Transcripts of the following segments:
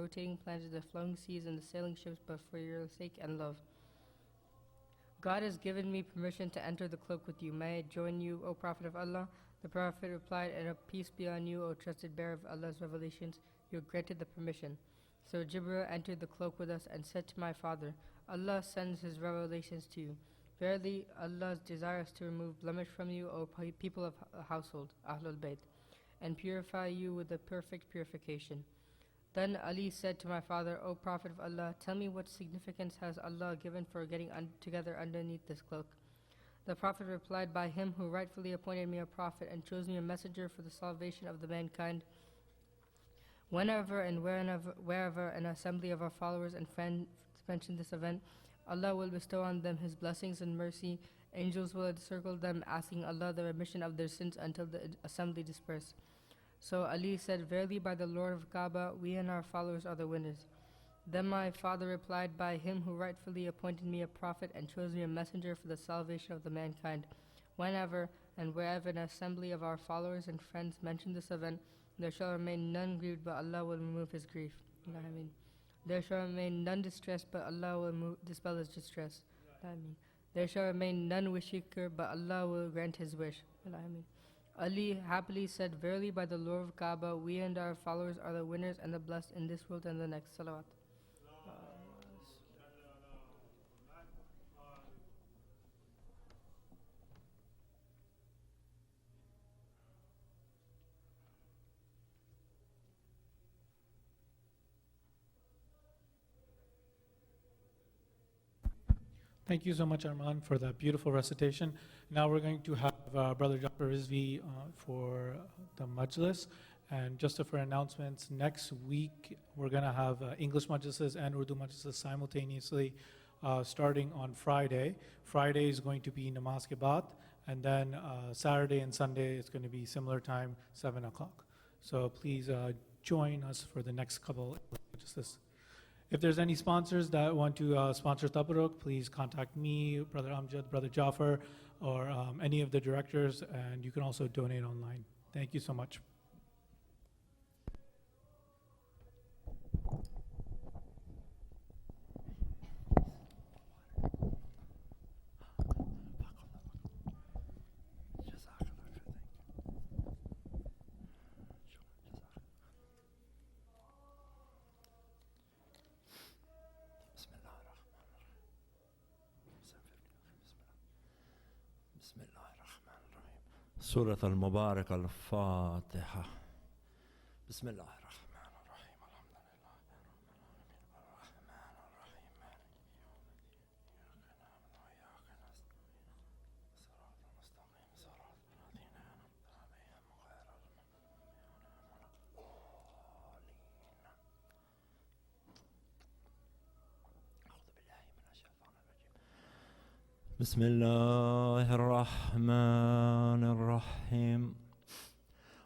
rotating planets, the flowing seas, and the sailing ships, but for your sake and love. God has given me permission to enter the cloak with you. May I join you, O Prophet of Allah? The Prophet replied, and peace be on you, O trusted bearer of Allah's revelations. You are granted the permission. So Jibril entered the cloak with us and said to my father, Allah sends his revelations to you. Verily, Allah desires to remove blemish from you, O people of household, Ahlul Bayt, and purify you with the perfect purification. Then Ali said to my father, O Prophet of Allah, tell me what significance has Allah given for getting together underneath this cloak? The Prophet replied, by him who rightfully appointed me a prophet and chose me a messenger for the salvation of the mankind. Whenever and wherever an assembly of our followers and friends mention this event, Allah will bestow on them His blessings and mercy. Angels will encircle them, asking Allah the remission of their sins until the assembly disperse. So Ali said, verily by the Lord of Kaaba, we and our followers are the winners. Then my father replied, by him who rightfully appointed me a prophet and chose me a messenger for the salvation of the mankind. Whenever and wherever an assembly of our followers and friends mention this event, there shall remain none grieved, but Allah will remove his grief. There shall remain none distressed, but Allah will dispel his distress. There shall remain none wish-seeker, but Allah will grant his wish. Ali happily said, verily by the Lord of Kaaba, we and our followers are the winners and the blessed in this world and the next. Salawat. Thank you so much, Arman, for that beautiful recitation. Now we're going to have Brother Jafar Rizvi for the Majlis. And just for announcements, next week we're going to have English Majlises and Urdu Majlises simultaneously starting on Friday. Friday is going to be Namaz ke Baad, and then Saturday and Sunday it's going to be similar time, 7 o'clock. So please join us for the next couple of Majlises. If there's any sponsors that want to sponsor Tabarruk, please contact me, Brother Amjad, Brother Jafar, or any of the directors, and you can also donate online. Thank you so much. سورة المباركة الفاتحة. بسم الله الرحمن الرحيم. الحمد لله رب العالمين الرحمن الرحيم مالك يوم الدين إياك نعبد وإياك نستعين صراط المستقيم صراط الذين أنعمت عليهم غير المغضوب عليهم ولا الضالين. أعوذ بالله من الشيطان الرجيم. بسم الله الرحمن الرحيم.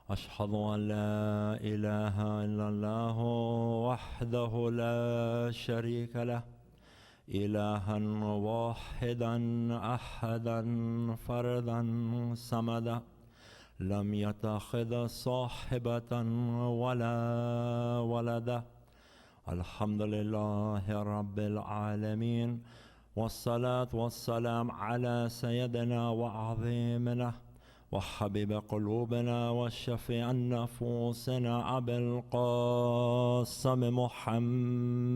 أشهد أن لا إله إلا الله وحده لا شريك له إلها واحدا أحدا فردا صمدا لم يتخذ صاحبة ولا ولدا. الحمد لله رب العالمين، والصلاة والسلام على سيدنا وعظيمنا وحبيب قلوبنا وشفيع نفوسنا أبي القاسم محمد.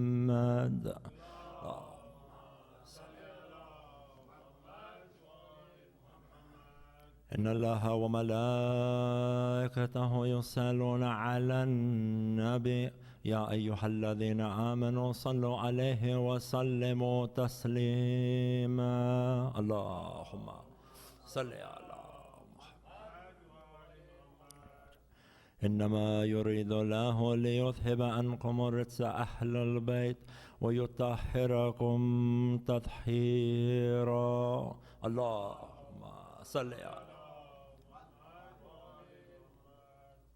إن الله وملائكته يصلون على النبي يا أيها الذين آمنوا صلوا عليه وسلموا تسليما. اللهم صل على محمد. إنما يريد الله ليذهب عنكم الرجس أهل البيت ويطهركم تطهيرا. اللهم صل على.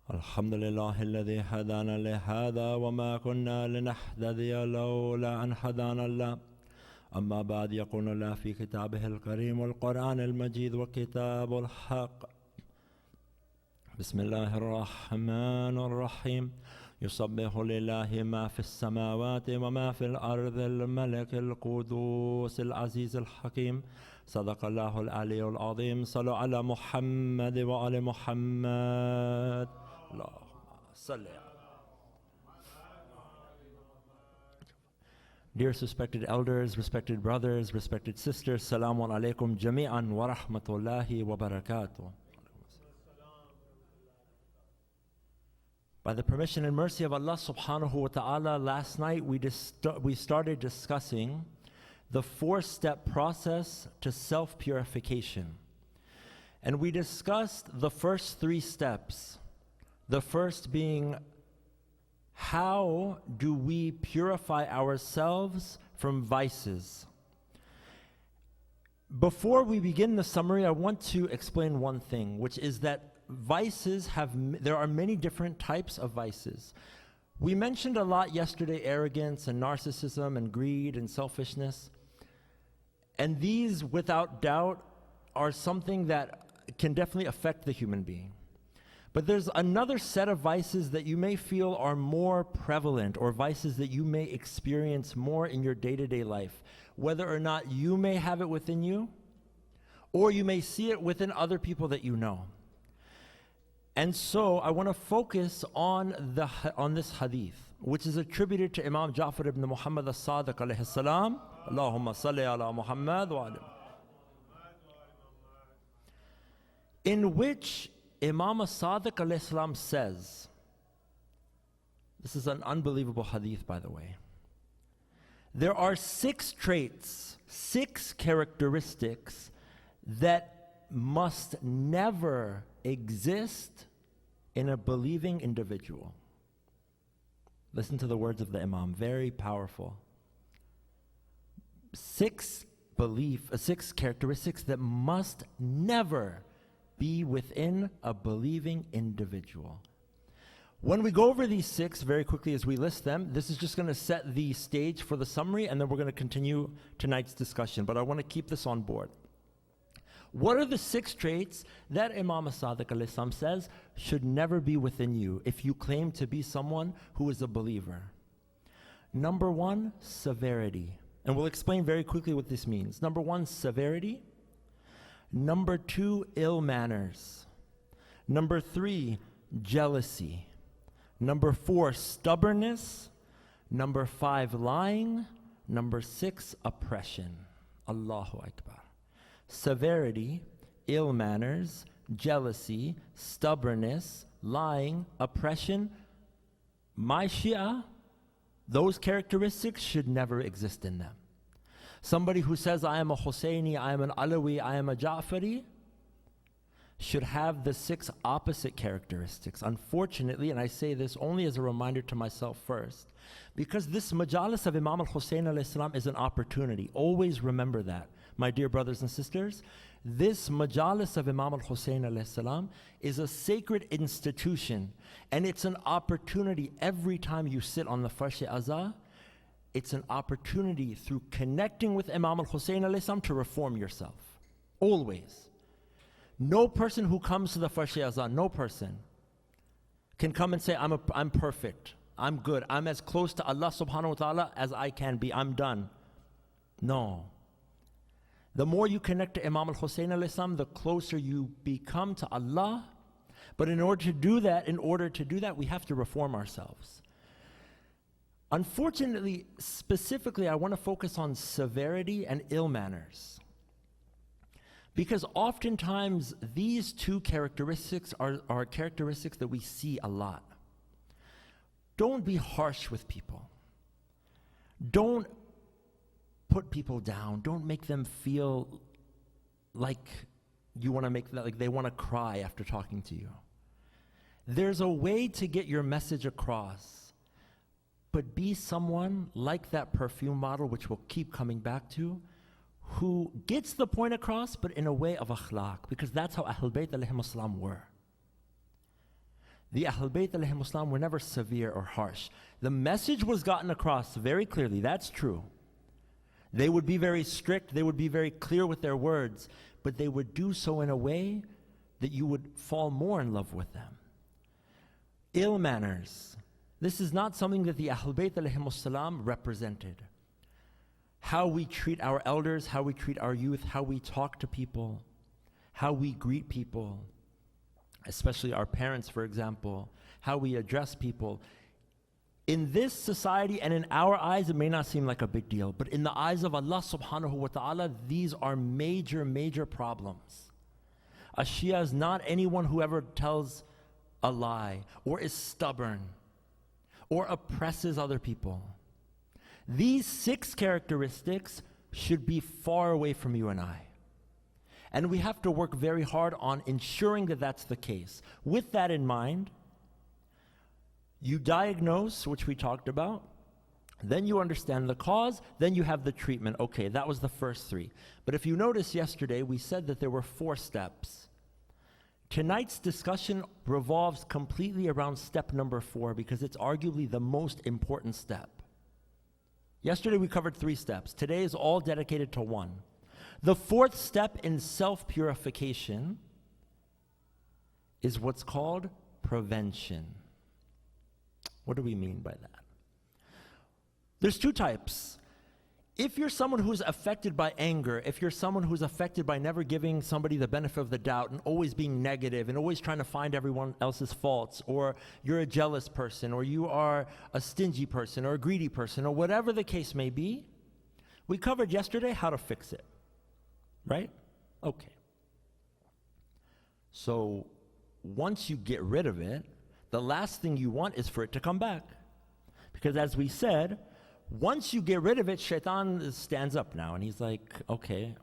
الحمد لله الذي هدانا لهذا وما كنا لنهتدي لولا أن هدانا الله. أما بعد، يقول الله في كتابه الكريم والقرآن المجيد وكتاب الحق. بسم الله الرحمن الرحيم. يسبح لله ما في السماوات وما في الأرض الملك القدوس العزيز الحكيم صدق الله العلي العظيم صلوا على محمد وعلى محمد اللهم صل Dear respected elders, respected brothers, respected sisters, Salamun alaikum jami'an wa rahmatullahi wa barakatuh. By the permission and mercy of Allah subhanahu wa ta'ala, last night we started discussing the 4-step process to self-purification. And we discussed the first 3 steps. The first being, how do we purify ourselves from vices? Before we begin the summary, I want to explain one thing, which is that there are many different types of vices. We mentioned a lot yesterday arrogance and narcissism and greed and selfishness. And these, without doubt, are something that can definitely affect the human being. But there's another set of vices that you may feel are more prevalent, or vices that you may experience more in your day-to-day life, whether or not you may have it within you, or you may see it within other people that you know. And so I want to focus on this hadith, which is attributed to Imam Ja'far ibn Muhammad as-Sadiq alayhi salam. Allahumma salli ala Muhammad wa ala. In which Imam as-Sadiq alayhi salam says, this is an unbelievable hadith, by the way. There are 6 traits, 6 characteristics that must never exist in a believing individual. Listen to the words of the Imam, very powerful. 6 characteristics that must never be within a believing individual. When we go over these 6 very quickly as we list them, this is just going to set the stage for the summary, and then we're going to continue tonight's discussion. But I want to keep this on board. What are the 6 traits that Imam as-Sadiq alayhi salam says should never be within you if you claim to be someone who is a believer? Number 1, severity. And we'll explain very quickly what this means. Number 1, severity. Number 2, ill manners. Number 3, jealousy. Number 4, stubbornness. Number 5, lying. Number 6, oppression. Allahu Akbar. Severity, ill manners, jealousy, stubbornness, lying, oppression. My Shia, those characteristics should never exist in them. Somebody who says, I am a Husseini, I am an Alawi, I am a Ja'fari, should have the 6 opposite characteristics. Unfortunately, and I say this only as a reminder to myself first, because this majalis of Imam al-Hussein alayhi salam is an opportunity. Always remember that, my dear brothers and sisters. This majalis of Imam al-Hussein alayhi salam is a sacred institution, and it's an opportunity every time you sit on the Farsh-e-Azah. It's an opportunity through connecting with Imam al-Hussein alayhi salam to reform yourself. Always. No person who comes to the Farsh-e-Azah, no person can come and say, I'm perfect, I'm good, I'm as close to Allah subhanahu wa ta'ala as I can be, I'm done. No. The more you connect to Imam al-Hussein alayhi salam, the closer you become to Allah. But in order to do that, we have to reform ourselves. Unfortunately, specifically, I want to focus on severity and ill manners. Because oftentimes, these 2 characteristics are characteristics that we see a lot. Don't be harsh with people. Don't put people down. Don't make them feel like you want to make that, like they want to cry after talking to you. There's a way to get your message across, but be someone like that perfume model, which we'll keep coming back to, who gets the point across, but in a way of akhlaq, because that's how Ahlul Bayt alayhim as-salam were. The Ahlul Bayt alayhim as-salam were never severe or harsh. The message was gotten across very clearly, that's true. They would be very strict, they would be very clear with their words, but they would do so in a way that you would fall more in love with them. Ill manners. This is not something that the Ahlul Bayt alayhimus salam represented. How we treat our elders, how we treat our youth, how we talk to people, how we greet people, especially our parents, for example, how we address people. In this society and in our eyes, it may not seem like a big deal, but in the eyes of Allah subhanahu wa ta'ala, these are major, major problems. A Shia is not anyone who ever tells a lie or is stubborn or oppresses other people. These 6 characteristics should be far away from you and I. And we have to work very hard on ensuring that that's the case. With that in mind, you diagnose, which we talked about, then you understand the cause, then you have the treatment. Okay, that was the first 3. But if you noticed yesterday, we said that there were 4 steps. Tonight's discussion revolves completely around step number 4 because it's arguably the most important step. Yesterday we covered 3 steps. Today is all dedicated to 1. The 4th step in self-purification is what's called prevention. What do we mean by that? There's 2 types. If you're someone who's affected by anger, if you're someone who's affected by never giving somebody the benefit of the doubt and always being negative and always trying to find everyone else's faults, or you're a jealous person, or you are a stingy person, or a greedy person, or whatever the case may be, we covered yesterday how to fix it. Right? Okay. So once you get rid of it, the last thing you want is for it to come back. Because as we said, once you get rid of it, shaitan stands up now and he's like, okay,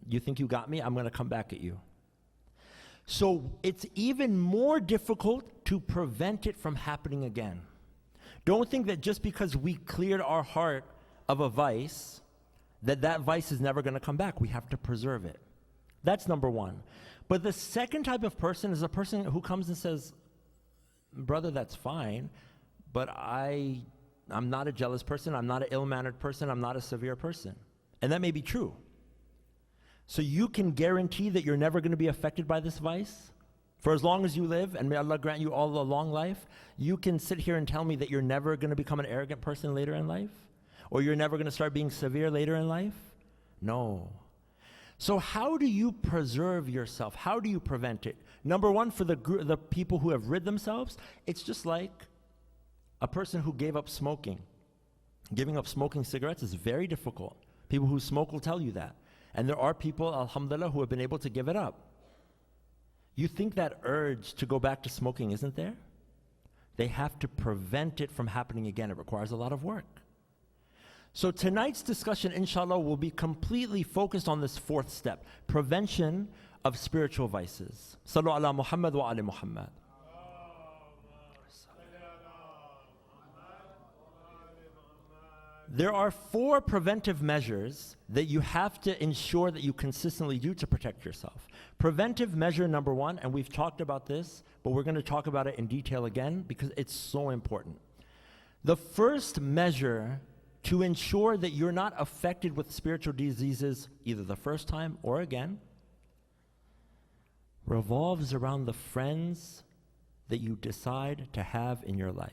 you think you got me? I'm going to come back at you. So it's even more difficult to prevent it from happening again. Don't think that just because we cleared our heart of a vice, that vice is never going to come back. We have to preserve it. That's number 1. But the second type of person is a person who comes and says, brother, that's fine, but I'm not a jealous person, I'm not an ill-mannered person, I'm not a severe person. And that may be true. So you can guarantee that you're never going to be affected by this vice? For as long as you live, and may Allah grant you all a long life, you can sit here and tell me that you're never going to become an arrogant person later in life? Or you're never going to start being severe later in life? No. So how do you preserve yourself? How do you prevent it? Number 1, for the people who have rid themselves, it's just like a person who gave up smoking. Giving up smoking cigarettes is very difficult. People who smoke will tell you that. And there are people, alhamdulillah, who have been able to give it up. You think that urge to go back to smoking isn't there? They have to prevent it from happening again. It requires a lot of work. So tonight's discussion, inshallah, will be completely focused on this 4th step, prevention of spiritual vices. Sallu ala Muhammad wa ali Muhammad. There are 4 preventive measures that you have to ensure that you consistently do to protect yourself. Preventive measure number 1, and we've talked about this, but we're going to talk about it in detail again because it's so important. The first measure to ensure that you're not affected with spiritual diseases either the first time or again revolves around the friends that you decide to have in your life.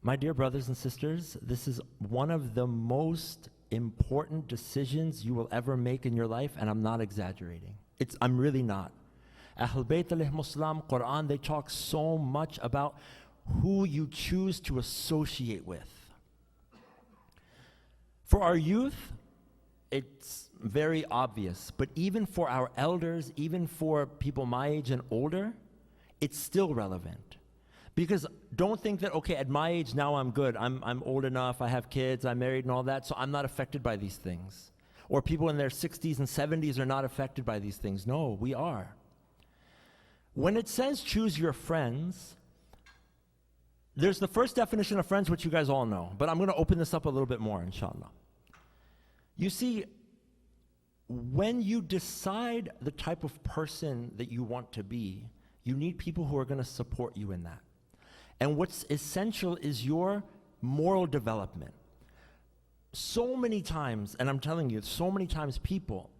My dear brothers and sisters, this is one of the most important decisions you will ever make in your life, and I'm not exaggerating. I'm really not. Ahlul Bayt alayhimus salam, Quran, they talk so much about who you choose to associate with. For our youth, it's very obvious, but even for our elders, even for people my age and older, it's still relevant. Because don't think that, okay, at my age now I'm good, I'm old enough, I have kids, I'm married and all that, so I'm not affected by these things. Or people in their 60s and 70s are not affected by these things. No, we are. When it says choose your friends, there's the first definition of friends, which you guys all know, but I'm going to open this up a little bit more, inshallah. You see, when you decide the type of person that you want to be, you need people who are going to support you in that. And what's essential is your moral development. So many times, and I'm telling you, so many times people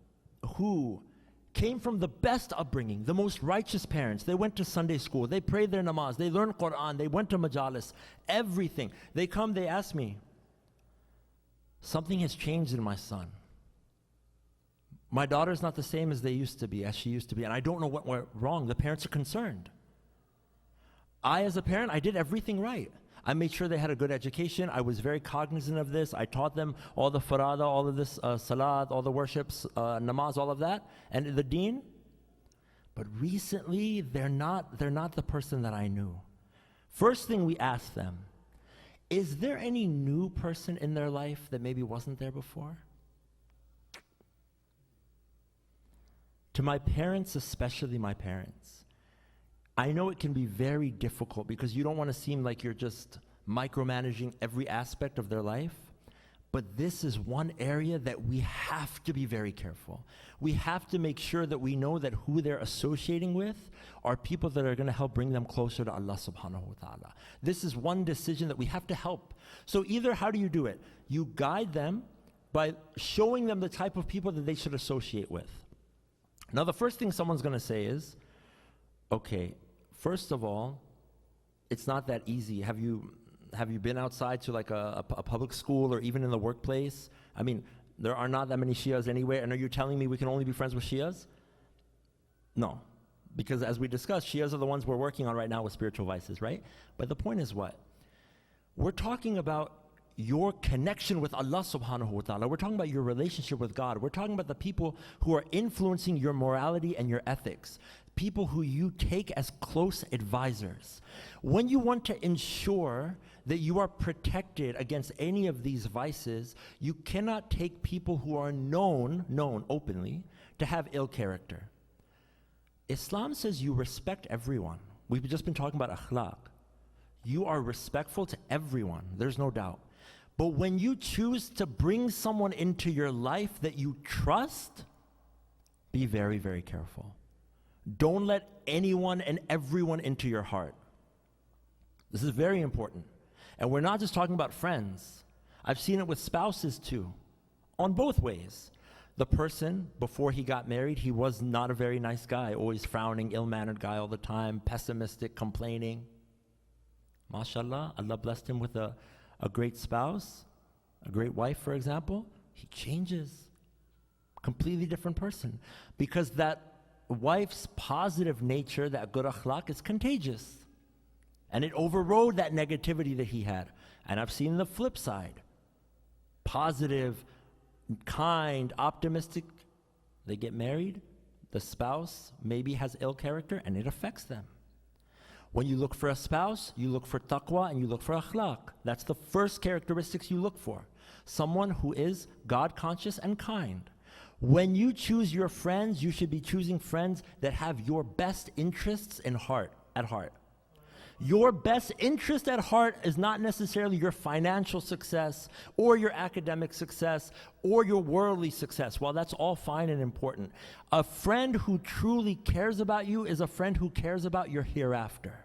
who came from the best upbringing, the most righteous parents. They went to Sunday school, they prayed their namaz, they learned Quran, they went to majalis, everything. They come, they ask me, something has changed in my son. My daughter's not the same as she used to be, and I don't know what went wrong. The parents are concerned. I, as a parent, I did everything right. I made sure they had a good education. I was very cognizant of this. I taught them all the farada, all of this salat, all the worships, namaz, all of that, and the deen. But recently, they're not the person that I knew. First thing we asked them, is there any new person in their life that maybe wasn't there before? To my parents, especially my parents, I know it can be very difficult because you don't want to seem like you're just micromanaging every aspect of their life, but this is one area that we have to be very careful. We have to make sure that we know that who they're associating with are people that are going to help bring them closer to Allah subhanahu wa ta'ala. This is one decision that we have to help. So either how do you do it? You guide them by showing them the type of people that they should associate with. Now the first thing someone's going to say is, okay, first of all, it's not that easy. Have you been outside to like a public school or even in the workplace? I mean, there are not that many Shias anywhere, and are you telling me we can only be friends with Shias? No, because as we discussed, Shias are the ones we're working on right now with spiritual vices, right? But the point is what? We're talking about your connection with Allah subhanahu wa ta'ala. We're talking about your relationship with God. We're talking about the people who are influencing your morality and your ethics, people who you take as close advisors. When you want to ensure that you are protected against any of these vices, you cannot take people who are known openly to have ill character. Islam says you respect everyone. We've just been talking about akhlaq. You are respectful to everyone, there's no doubt. But when you choose to bring someone into your life that you trust, be very, very careful. Don't let anyone and everyone into your heart. This is very important. And we're not just talking about friends. I've seen it with spouses too, on both ways. The person, before he got married, he was not a very nice guy, always frowning, ill-mannered guy all the time, pessimistic, complaining. MashaAllah, Allah blessed him with a great spouse, a great wife, for example. He changes. Completely different person. Because that wife's positive nature, that good akhlaq, is contagious. And it overrode that negativity that he had. And I've seen the flip side. Positive, kind, optimistic. They get married. The spouse maybe has ill character and it affects them. When you look for a spouse, you look for taqwa and you look for akhlaq. That's the first characteristics you look for. Someone who is God conscious and kind. When you choose your friends, you should be choosing friends that have your best interests at heart. Your best interest at heart is not necessarily your financial success or your academic success or your worldly success. While that's all fine and important, a friend who truly cares about you is a friend who cares about your hereafter.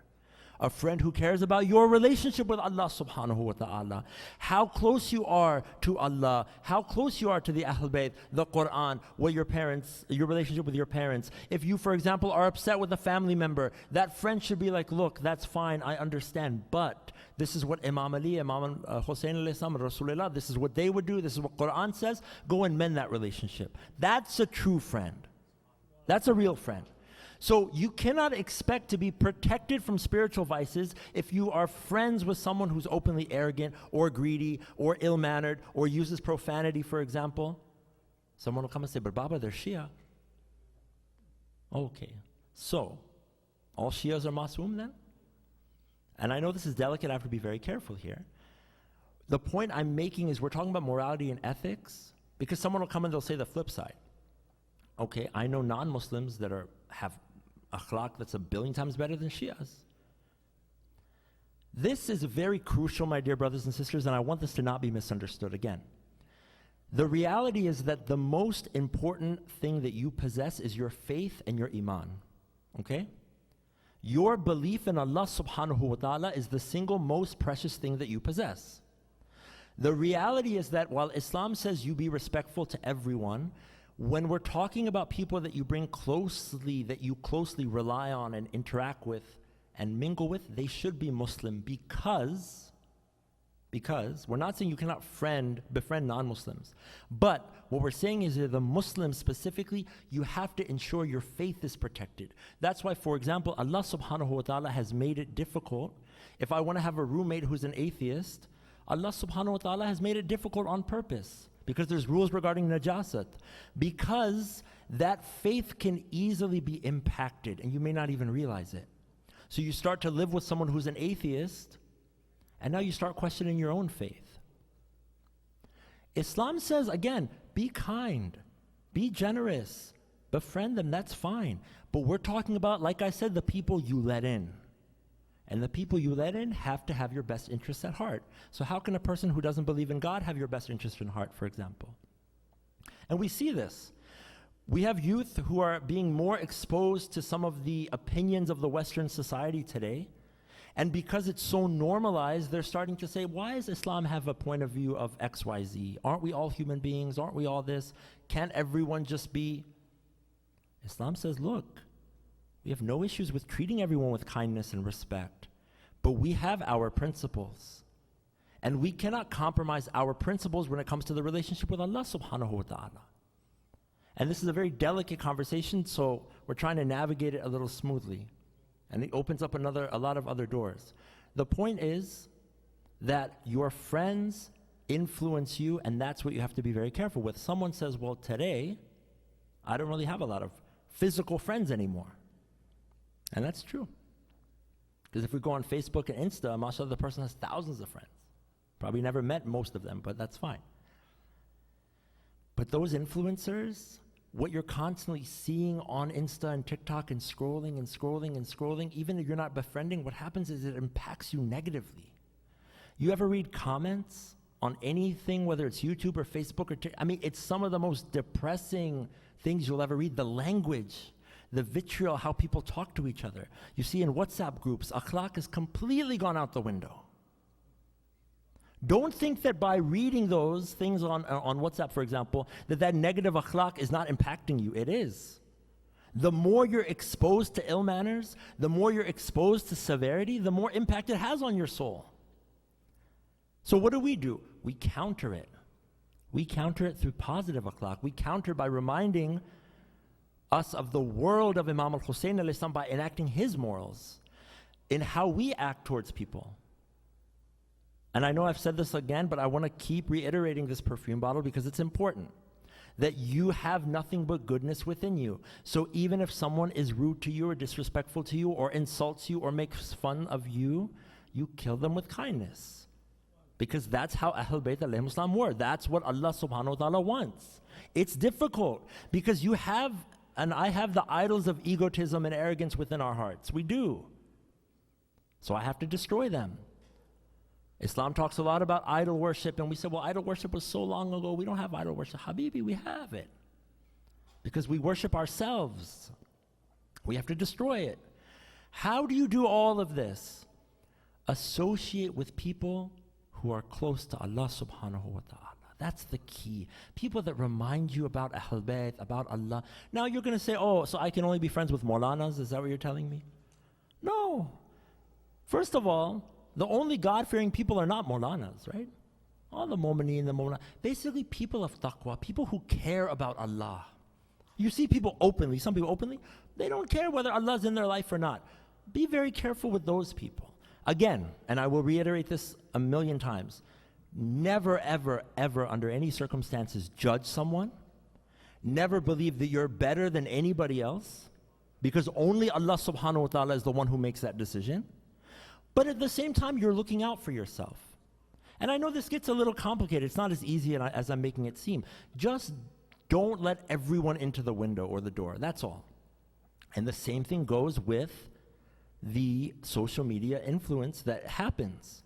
A friend who cares about your relationship with Allah subhanahu wa ta'ala. How close you are to Allah, how close you are to the Ahl Bayt, the Quran, what your parents, your relationship with your parents. If you, for example, are upset with a family member, that friend should be like, look, that's fine, I understand, but this is what Imam Ali, Imam Hussein alayhi salam, Rasulullah, this is what they would do, this is what Quran says, go and mend that relationship. That's a true friend. That's a real friend. So you cannot expect to be protected from spiritual vices if you are friends with someone who's openly arrogant or greedy or ill-mannered or uses profanity, for example. Someone will come and say, but Baba, they're Shia. Okay, so all Shias are masoom then? And I know this is delicate, I have to be very careful here. The point I'm making is we're talking about morality and ethics because someone will come and they'll say the flip side. Okay, I know non-Muslims that have akhlaq that's 1 billion times better than Shias. This is very crucial, my dear brothers and sisters, and I want this to not be misunderstood again. The reality is that the most important thing that you possess is your faith and your iman. Okay? Your belief in Allah subhanahu wa ta'ala is the single most precious thing that you possess. The reality is that while Islam says you be respectful to everyone, When we're talking about people that you bring closely, that you closely rely on and interact with and mingle with, they should be Muslim because we're not saying you cannot befriend non-Muslims. But what we're saying is that the Muslims specifically, you have to ensure your faith is protected. That's why, for example, Allah subhanahu wa ta'ala has made it difficult. If I want to have a roommate who's an atheist, Allah subhanahu wa ta'ala has made it difficult on purpose because there's rules regarding najasat. Because that faith can easily be impacted and you may not even realize it. So you start to live with someone who's an atheist, and now you start questioning your own faith. Islam says, again, be kind, be generous, befriend them, that's fine. But we're talking about, like I said, the people you let in. And the people you let in have to have your best interests at heart. So how can a person who doesn't believe in God have your best interest in heart, for example? And we see this. We have youth who are being more exposed to some of the opinions of the Western society today. And because it's so normalized, they're starting to say, why does Islam have a point of view of X, Y, Z? Aren't we all human beings? Aren't we all this? Can't everyone just be? Islam says, look, we have no issues with treating everyone with kindness and respect, but we have our principles. And we cannot compromise our principles when it comes to the relationship with Allah subhanahu wa ta'ala. And this is a very delicate conversation, so we're trying to navigate it a little smoothly. And it opens up a lot of other doors. The point is that your friends influence you, and that's what you have to be very careful with. Someone says, well, today, I don't really have a lot of physical friends anymore. And that's true. Because if we go on Facebook and Insta, mashallah, the person has thousands of friends. Probably never met most of them, but that's fine. But those influencers, what you're constantly seeing on Insta and TikTok and scrolling and scrolling and scrolling, even if you're not befriending, what happens is it impacts you negatively. You ever read comments on anything, whether it's YouTube or Facebook or TikTok? I mean, it's some of the most depressing things you'll ever read. The language, the vitriol, how people talk to each other. You see in WhatsApp groups, akhlaq has completely gone out the window. Don't think that by reading those things on WhatsApp, for example, that negative akhlaq is not impacting you. It is. The more you're exposed to ill manners, the more you're exposed to severity, the more impact it has on your soul. So what do? We counter it. We counter it through positive akhlaq. We counter by reminding us of the world of Imam al-Hussein alayhi salam by enacting his morals in how we act towards people. And I know I've said this again, but I want to keep reiterating this perfume bottle because it's important. That you have nothing but goodness within you. So even if someone is rude to you or disrespectful to you or insults you or makes fun of you, you kill them with kindness. Because that's how Ahlul Bayt alayhim salam were. That's what Allah subhanahu wa ta'ala wants. It's difficult because you have, and I have, the idols of egotism and arrogance within our hearts. We do. So I have to destroy them. Islam talks a lot about idol worship, and we say, well, idol worship was so long ago, we don't have idol worship. Habibi, we have it. Because we worship ourselves. We have to destroy it. How do you do all of this? Associate with people who are close to Allah subhanahu wa ta'ala. That's the key. People that remind you about Ahlul Bayt, about Allah. Now you're going to say, oh, so I can only be friends with Maulanas? Is that what you're telling me? No. First of all, the only God-fearing people are not Maulanas, right? All the Mu'mineen, the Maulana. Basically, people of taqwa, people who care about Allah. You see people openly, some people openly, they don't care whether Allah's in their life or not. Be very careful with those people. Again, and I will reiterate this 1,000,000 times, never, ever, ever, under any circumstances, judge someone. Never believe that you're better than anybody else, because only Allah subhanahu wa ta'ala is the one who makes that decision. But at the same time, you're looking out for yourself. And I know this gets a little complicated. It's not as easy as I'm making it seem. Just don't let everyone into the window or the door. That's all. And the same thing goes with the social media influence that happens.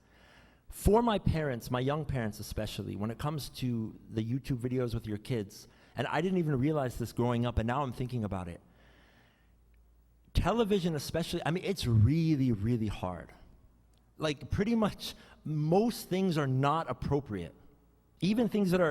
For my parents, my young parents especially, when it comes to the YouTube videos with your kids, and I didn't even realize this growing up, and now I'm thinking about it. Television especially, I mean, it's really, really hard. Like pretty much most things are not appropriate. Even things that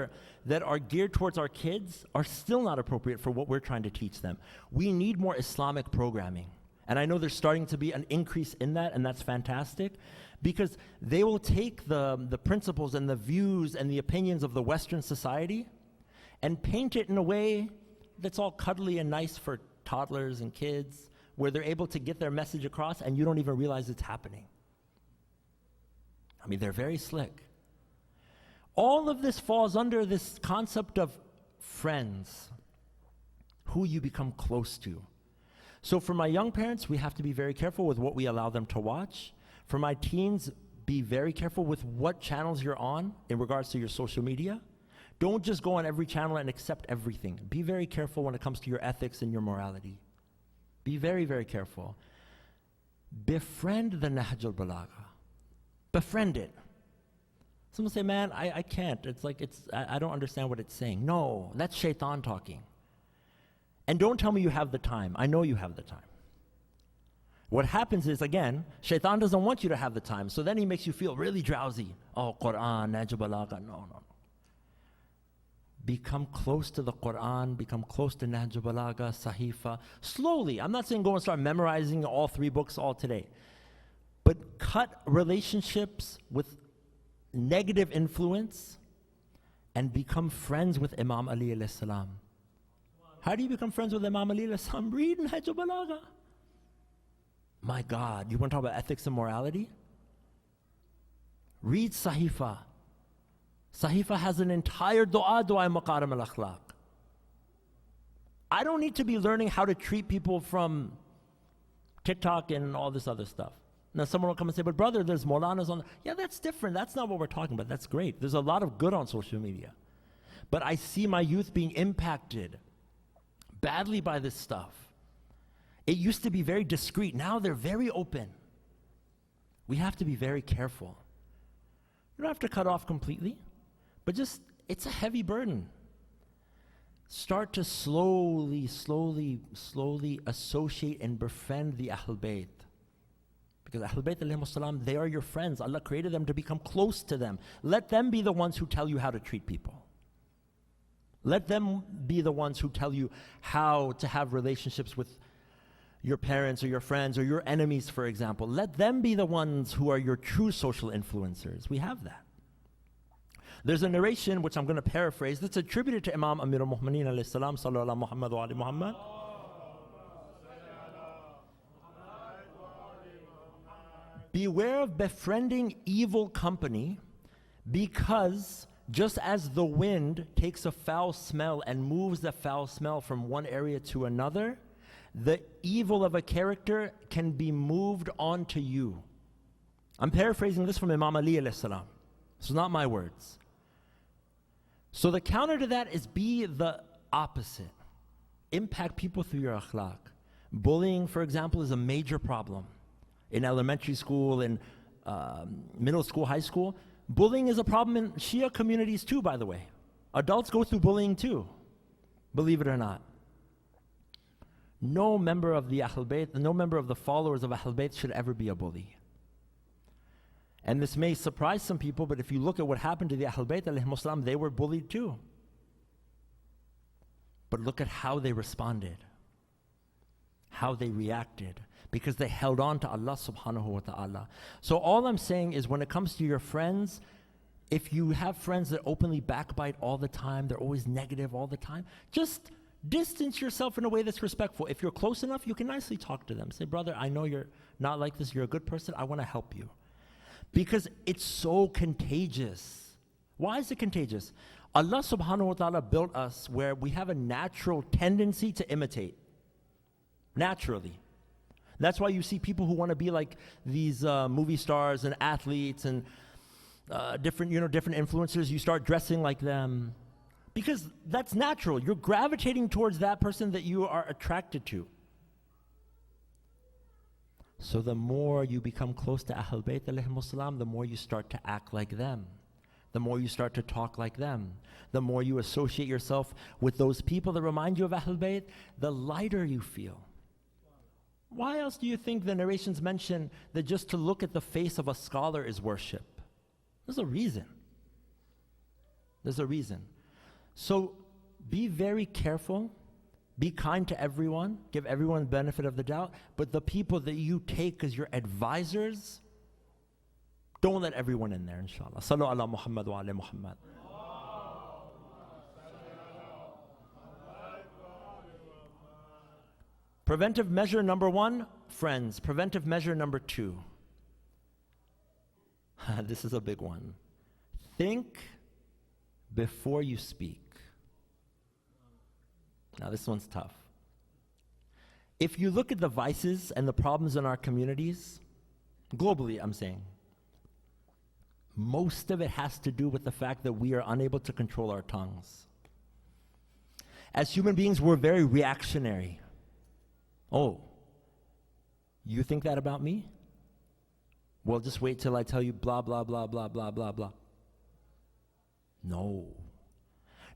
are geared towards our kids are still not appropriate for what we're trying to teach them. We need more Islamic programming. And I know there's starting to be an increase in that, and that's fantastic, because they will take the principles and the views and the opinions of the Western society and paint it in a way that's all cuddly and nice for toddlers and kids, where they're able to get their message across and you don't even realize it's happening. I mean, they're very slick. All of this falls under this concept of friends, who you become close to. So for my young parents, we have to be very careful with what we allow them to watch. For my teens, be very careful with what channels you're on in regards to your social media. Don't just go on every channel and accept everything. Be very careful when it comes to your ethics and your morality. Be very, very careful. Befriend the Nahj al-Balagha. Befriend it. Someone say, man, I can't. I don't understand what it's saying. No, that's shaitan talking. And don't tell me you have the time. I know you have the time. What happens is, again, shaitan doesn't want you to have the time. So then he makes you feel really drowsy. Oh, Quran, Nahj al-Balagha. No. Become close to the Quran, become close to Nahj al-Balagha, Sahifa. Slowly. I'm not saying go and start memorizing all 3 books all today. But cut relationships with negative influence and become friends with Imam Ali alayhi salam. How do you become friends with Imam Ali alayhi salam? Read Nahj al-Balagha. My God, you want to talk about ethics and morality? Read Sahifa. Sahifa has an entire dua Maqarim al-Akhlaq. I don't need to be learning how to treat people from TikTok and all this other stuff. Now someone will come and say, but brother, there's Maulanas on. Yeah, that's different. That's not what we're talking about. That's great. There's a lot of good on social media. But I see my youth being impacted badly by this stuff. It used to be very discreet. Now they're very open. We have to be very careful. You don't have to cut off completely, but just, it's a heavy burden. Start to slowly associate and befriend the Ahlul Bayt. Because Ahlul Bayt alayhimus salam, they are your friends. Allah created them to become close to them. Let them be the ones who tell you how to treat people. Let them be the ones who tell you how to have relationships with your parents or your friends or your enemies, for example. Let them be the ones who are your true social influencers. We have that. There's a narration, which I'm going to paraphrase, that's attributed to Imam Amir al-Mu'mineen alayhi salam, sallallahu ala Muhammad wa ali Muhammad. Beware of befriending evil company, because just as the wind takes a foul smell and moves the foul smell from one area to another, the evil of a character can be moved onto you. I'm paraphrasing this from Imam Ali alayhi salam. This is not my words. So the counter to that is be the opposite. Impact people through your akhlaq. Bullying, for example, is a major problem. In elementary school, in middle school, high school. Bullying is a problem in Shia communities too, by the way. Adults go through bullying too, believe it or not. No member of the Ahlul Bayt, no member of the followers of Ahlul Bayt should ever be a bully. And this may surprise some people, but if you look at what happened to the Ahlul Bayt alayhimus salam, they were bullied too. But look at how they responded, how they reacted, because they held on to Allah subhanahu wa ta'ala. So all I'm saying is, when it comes to your friends, if you have friends that openly backbite all the time, they're always negative all the time, just distance yourself in a way that's respectful. If you're close enough, you can nicely talk to them. Say, brother, I know you're not like this, you're a good person, I want to help you. Because it's so contagious. Why is it contagious? Allah subhanahu wa ta'ala built us where we have a natural tendency to imitate. Naturally. That's why you see people who want to be like these movie stars and athletes and different influencers. You start dressing like them. Because that's natural. You're gravitating towards that person that you are attracted to. So the more you become close to Ahlul Bayt alayhimus salam, the more you start to act like them. The more you start to talk like them. The more you associate yourself with those people that remind you of Ahlul Bayt, the lighter you feel. Why else do you think the narrations mention that just to look at the face of a scholar is worship? There's a reason. There's a reason. So be very careful. Be kind to everyone. Give everyone the benefit of the doubt. But the people that you take as your advisors, don't let everyone in there, inshallah. Sallu ala Muhammad wa ala Muhammad. Preventive measure number 1, friends. Preventive measure number 2. This is a big one. Think before you speak. Now this one's tough. If you look at the vices and the problems in our communities, globally I'm saying, most of it has to do with the fact that we are unable to control our tongues. As human beings, we're very reactionary. Oh, you think that about me? Well, just wait till I tell you blah, blah, blah, blah, blah, blah, blah. No.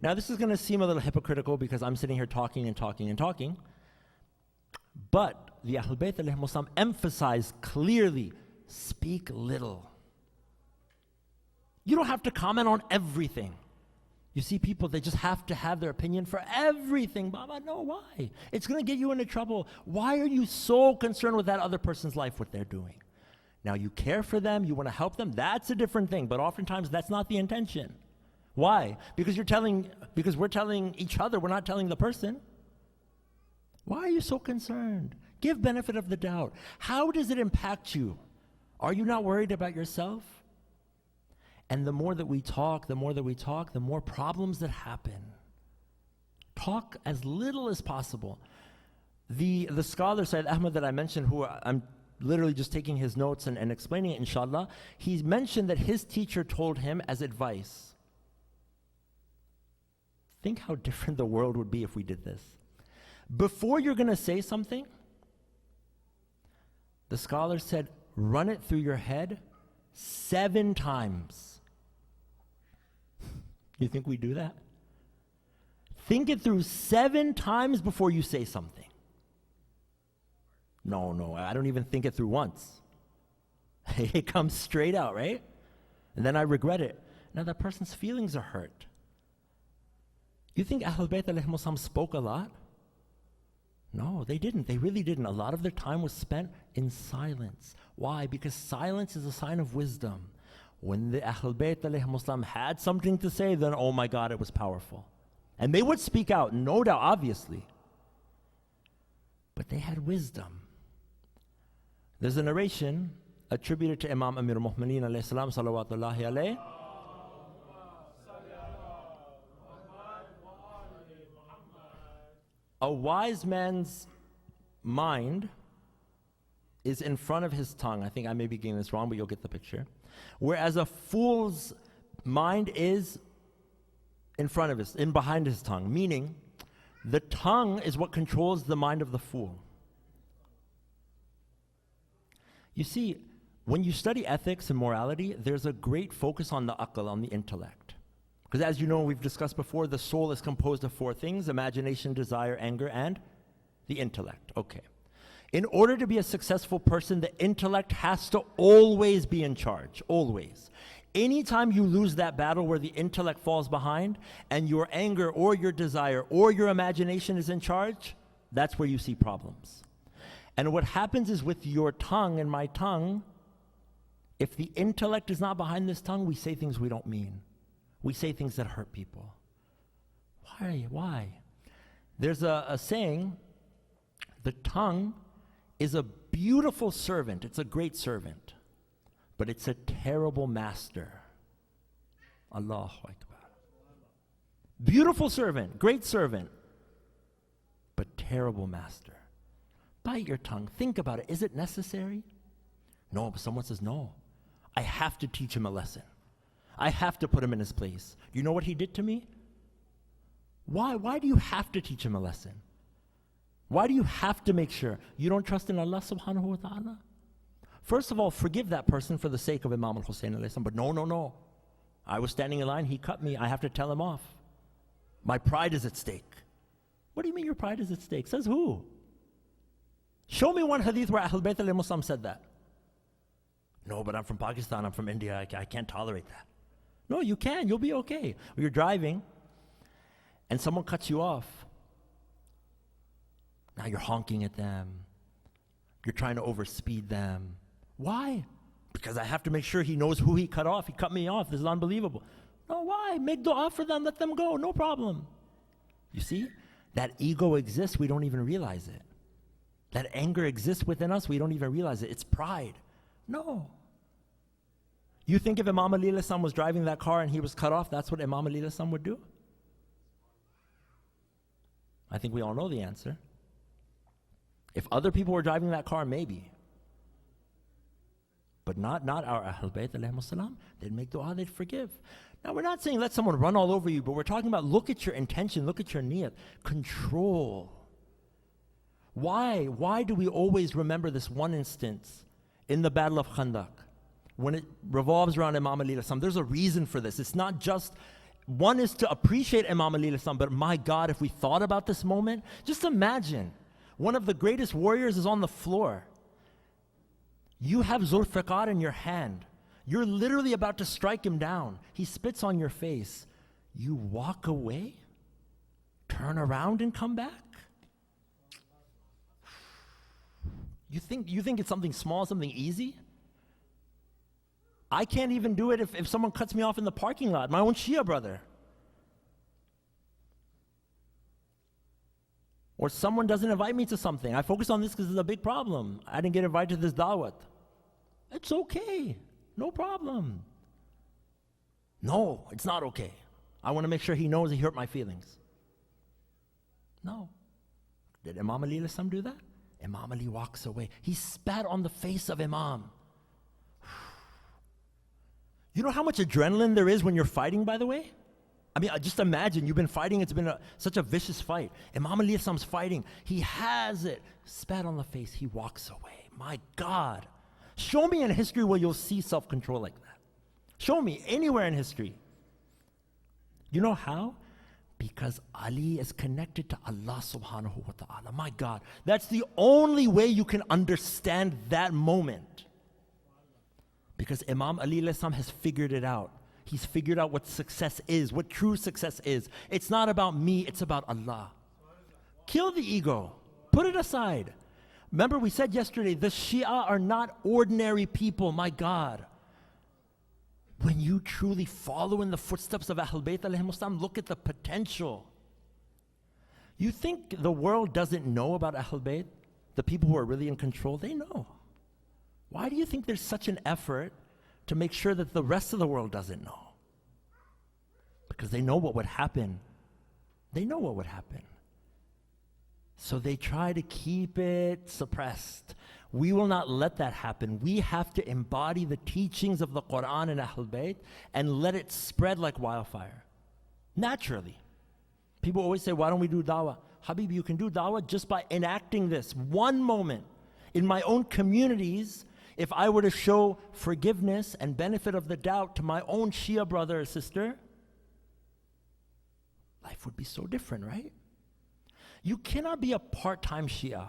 Now, this is going to seem a little hypocritical because I'm sitting here talking and talking and talking. But the Ahlul Bayt alayhimus salam emphasized clearly, speak little. You don't have to comment on everything. You see people, they just have to have their opinion for everything. Baba, no, why? It's going to get you into trouble. Why are you so concerned with that other person's life, what they're doing? Now, you care for them, you want to help them, that's a different thing. But oftentimes, that's not the intention. Why? Because we're telling each other, we're not telling the person. Why are you so concerned? Give benefit of the doubt. How does it impact you? Are you not worried about yourself? And the more that we talk, the more problems that happen. Talk as little as possible. The scholar Sayyid Ahmad that I mentioned, who I'm literally just taking his notes and explaining it, inshallah, he mentioned that his teacher told him as advice, think how different the world would be if we did this. Before you're going to say something, the scholar said, run it through your head 7 times. You think we do that? Think it through 7 times before you say something. No, I don't even think it through once. It comes straight out, right? And then I regret it. Now that person's feelings are hurt. You think Ahlul Bayt alayhimus salam spoke a lot? No, they didn't. They really didn't. A lot of their time was spent in silence. Why? Because silence is a sign of wisdom. When the Ahlul Bayt alayhimus salam had something to say, then oh my God, it was powerful. And they would speak out, no doubt, obviously. But they had wisdom. There's a narration attributed to Imam Amir al-Mu'mineen alayhi salam, salawatullahi alayhi. A wise man's mind is in front of his tongue. I think I may be getting this wrong, but you'll get the picture. Whereas a fool's mind is in front of behind his tongue, meaning the tongue is what controls the mind of the fool. You see, when you study ethics and morality, there's a great focus on the aql, on the intellect. Because as you know, we've discussed before, the soul is composed of 4 things: imagination, desire, anger, and the intellect. Okay. In order to be a successful person, the intellect has to always be in charge, always. Anytime you lose that battle where the intellect falls behind and your anger or your desire or your imagination is in charge, that's where you see problems. And what happens is with your tongue and my tongue, if the intellect is not behind this tongue, we say things we don't mean. We say things that hurt people. Why? There's a saying, the tongue is a beautiful servant. It's a great servant. But it's a terrible master. Allahu Akbar. Beautiful servant, great servant, but terrible master. Bite your tongue. Think about it. Is it necessary? No, but someone says, no. I have to teach him a lesson. I have to put him in his place. You know what he did to me? Why do you have to teach him a lesson? Why do you have to make sure? You don't trust in Allah subhanahu wa ta'ala? First of all, forgive that person for the sake of Imam al-Hussein alayhi salam, but no. I was standing in line, he cut me, I have to tell him off. My pride is at stake. What do you mean your pride is at stake? Says who? Show me one hadith where Ahlul Bayt alayhimus salam said that. No, but I'm from Pakistan, I'm from India, I can't tolerate that. No, you can. You'll be okay. Or you're driving, and someone cuts you off. Now you're honking at them. You're trying to overspeed them. Why? Because I have to make sure he knows who he cut off. He cut me off. This is unbelievable. No, why? Make dua for them. Let them go. No problem. You see? That ego exists. We don't even realize it. That anger exists within us. We don't even realize it. It's pride. No. You think if Imam Ali was driving that car and he was cut off, that's what Imam Ali would do? I think we all know the answer. If other people were driving that car, maybe. But not our Ahlul Bayt alayhimus salam. They'd make dua, they'd forgive. Now we're not saying let someone run all over you, but we're talking about look at your intention, look at your niyat. Control. Why? Why do we always remember this one instance in the Battle of Khandaq? When it revolves around Imam Ali, there's a reason for this. It's not just, one is to appreciate Imam Ali, but my God, if we thought about this moment, just imagine, one of the greatest warriors is on the floor. You have Zulfiqar in your hand. You're literally about to strike him down. He spits on your face. You walk away, turn around and come back? You think it's something small, something easy? I can't even do it if someone cuts me off in the parking lot, my own Shia brother. Or someone doesn't invite me to something. I focus on this because it's a big problem. I didn't get invited to this da'wat. It's okay. No problem. No, it's not okay. I want to make sure he knows he hurt my feelings. No. Did Imam Ali do that? Imam Ali walks away. He spat on the face of Imam. You know how much adrenaline there is when you're fighting, by the way? I mean, just imagine, you've been fighting, it's been such a vicious fight. Imam Ali fighting, he has it. Spat on the face, he walks away. My God. Show me in history where you'll see self-control like that. Show me anywhere in history. You know how? Because Ali is connected to Allah subhanahu wa ta'ala. My God. That's the only way you can understand that moment. Because Imam Ali has figured it out. He's figured out what success is, what true success is. It's not about me, it's about Allah. Kill the ego. Put it aside. Remember we said yesterday, the Shia are not ordinary people, my God. When you truly follow in the footsteps of Ahlul Bayt alayhimus salam, look at the potential. You think the world doesn't know about Ahlul Bayt? The people who are really in control, they know. Why do you think there's such an effort to make sure that the rest of the world doesn't know? Because they know what would happen. They know what would happen. So they try to keep it suppressed. We will not let that happen. We have to embody the teachings of the Quran and Ahlul Bayt and let it spread like wildfire. Naturally. People always say, why don't we do dawah? Habibi, you can do dawah just by enacting this one moment. In my own communities, if I were to show forgiveness and benefit of the doubt to my own Shia brother or sister, life would be so different, right? You cannot be a part-time Shia.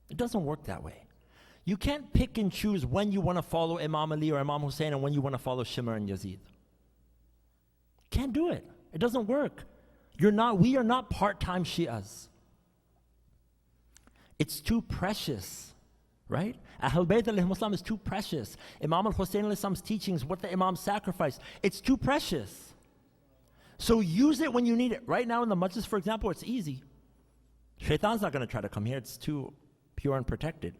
It doesn't work that way. You can't pick and choose when you want to follow Imam Ali or Imam Hussein and when you want to follow Shimr and Yazid. Can't do it. It doesn't work. We are not part-time Shias. It's too precious, right? Ahlul Bayt alayhimus salam is too precious. Imam al-Hussein alayhi salam's teachings, what the Imam sacrificed, it's too precious. So use it when you need it. Right now in the majlis, for example, it's easy. Shaitan's not going to try to come here. It's too pure and protected.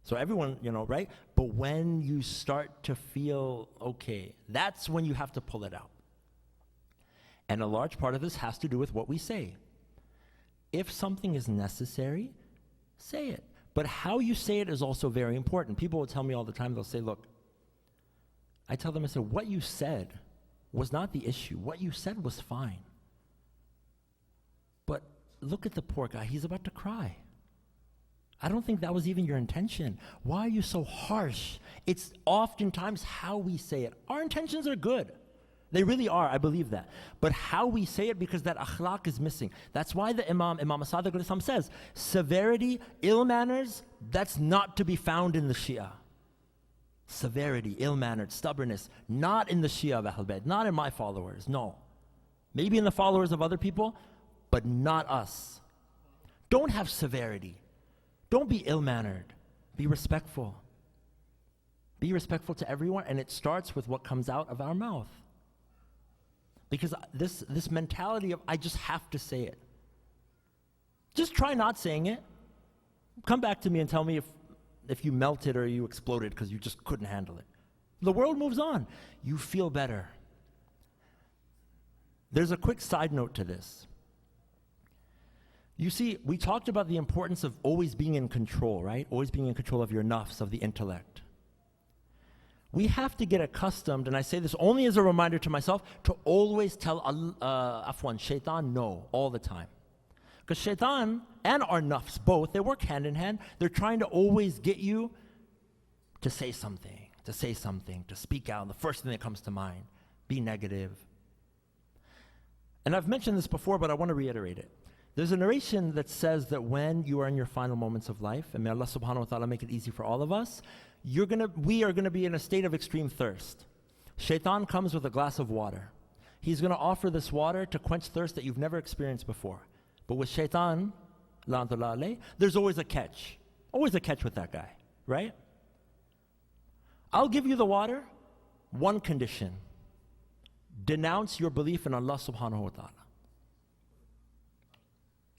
So everyone, right? But when you start to feel okay, that's when you have to pull it out. And a large part of this has to do with what we say. If something is necessary, say it. But how you say it is also very important. People will tell me all the time, they'll say, look, I tell them, I said, what you said was not the issue. What you said was fine. But look at the poor guy, he's about to cry. I don't think that was even your intention. Why are you so harsh? It's oftentimes how we say it. Our intentions are good. They really are, I believe that. But how we say it, because that akhlaq is missing. That's why the Imam Sadiq al-Islam says, severity, ill manners, that's not to be found in the Shia. severity, ill-mannered, stubbornness, not in the Shia of Ahl Bayt, not in my followers, no. Maybe in the followers of other people, but not us. Don't have severity. Don't be ill-mannered. Be respectful. Be respectful to everyone, and it starts with what comes out of our mouth. Because this mentality of, I just have to say it. Just try not saying it. Come back to me and tell me if you melted or you exploded because you just couldn't handle it. The world moves on. You feel better. There's a quick side note to this. You see, we talked about the importance of always being in control, right? Always being in control of your nafs, of the intellect. We have to get accustomed, and I say this only as a reminder to myself, to always tell shaitan no all the time. Because shaitan and our nafs, both, they work hand in hand. They're trying to always get you to say something, to speak out, the first thing that comes to mind. Be negative. And I've mentioned this before, but I want to reiterate it. There's a narration that says that when you are in your final moments of life, and may Allah subhanahu wa ta'ala make it easy for all of us, we are going to be in a state of extreme thirst. Shaitan comes with a glass of water. He's going to offer this water to quench thirst that you've never experienced before. But with shaitan, la'natullah alayh, there's always a catch. Always a catch with that guy, right? I'll give you the water, one condition. Denounce your belief in Allah subhanahu wa ta'ala.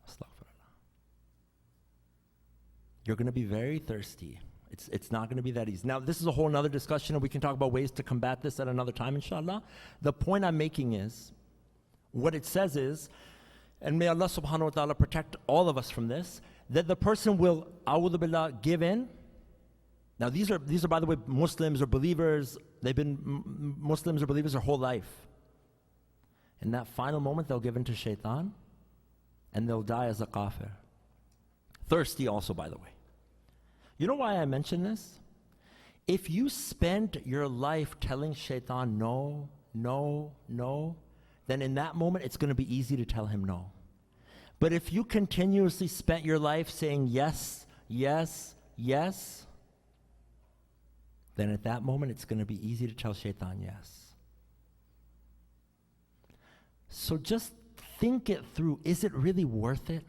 Astaghfirullah. You're going to be very thirsty. It's not going to be that easy. Now, this is a whole other discussion, and we can talk about ways to combat this at another time, inshallah. The point I'm making is, what it says is, and may Allah subhanahu wa ta'ala protect all of us from this, that the person will, a'udhu billah, give in. Now, these are by the way, Muslims or believers. They've been Muslims or believers their whole life. In that final moment, they'll give in to shaitan, and they'll die as a kafir. Thirsty also, by the way. You know why I mention this? If you spend your life telling shaitan no, no, no, then in that moment it's going to be easy to tell him no. But if you continuously spent your life saying yes, yes, yes, then at that moment it's going to be easy to tell shaitan yes. So just think it through. Is it really worth it?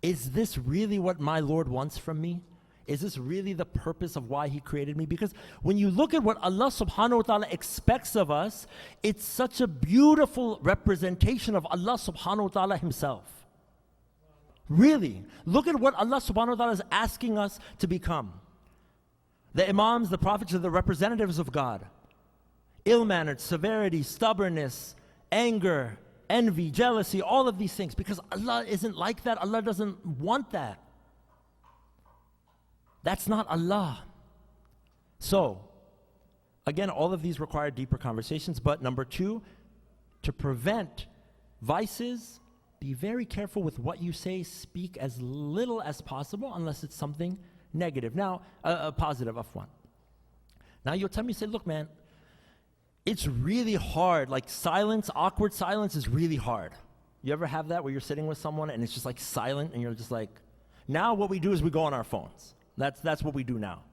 Is this really what my Lord wants from me? Is this really the purpose of why He created me? Because when you look at what Allah subhanahu wa ta'ala expects of us, it's such a beautiful representation of Allah subhanahu wa ta'ala Himself. Really. Look at what Allah subhanahu wa ta'ala is asking us to become. The imams, the prophets are the representatives of God. Ill-mannered, severity, stubbornness, anger, envy, jealousy, all of these things. Because Allah isn't like that. Allah doesn't want that. That's not Allah. So, again, all of these require deeper conversations. But number two, to prevent vices, be very careful with what you say. Speak as little as possible unless it's something negative. Now, positive, afwan. Now you'll tell me, say, look, man, it's really hard. Like silence, awkward silence is really hard. You ever have that where you're sitting with someone and it's just like silent and you're just like, now what we do is we go on our phones. That's what we do now.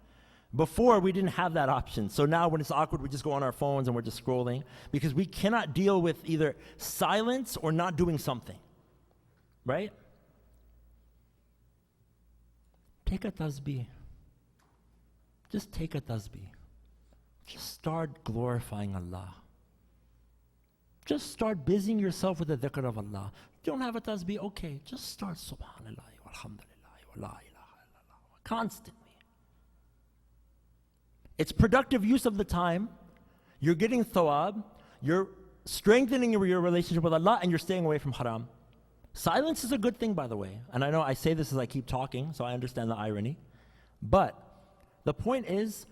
Before, we didn't have that option. So now when it's awkward, we just go on our phones and we're just scrolling because we cannot deal with either silence or not doing something. Right? Take a tasbih. Just take a tasbih. Just start glorifying Allah. Just start busying yourself with the dhikr of Allah. You don't have a tasbih? Okay, just start subhanallah walhamdulillah wa la ilaha illallah constantly. It's productive use of the time. You're getting thawab. You're strengthening your relationship with Allah, and you're staying away from haram. Silence is a good thing, by the way. And I know I say this as I keep talking, so I understand the irony. But the point is,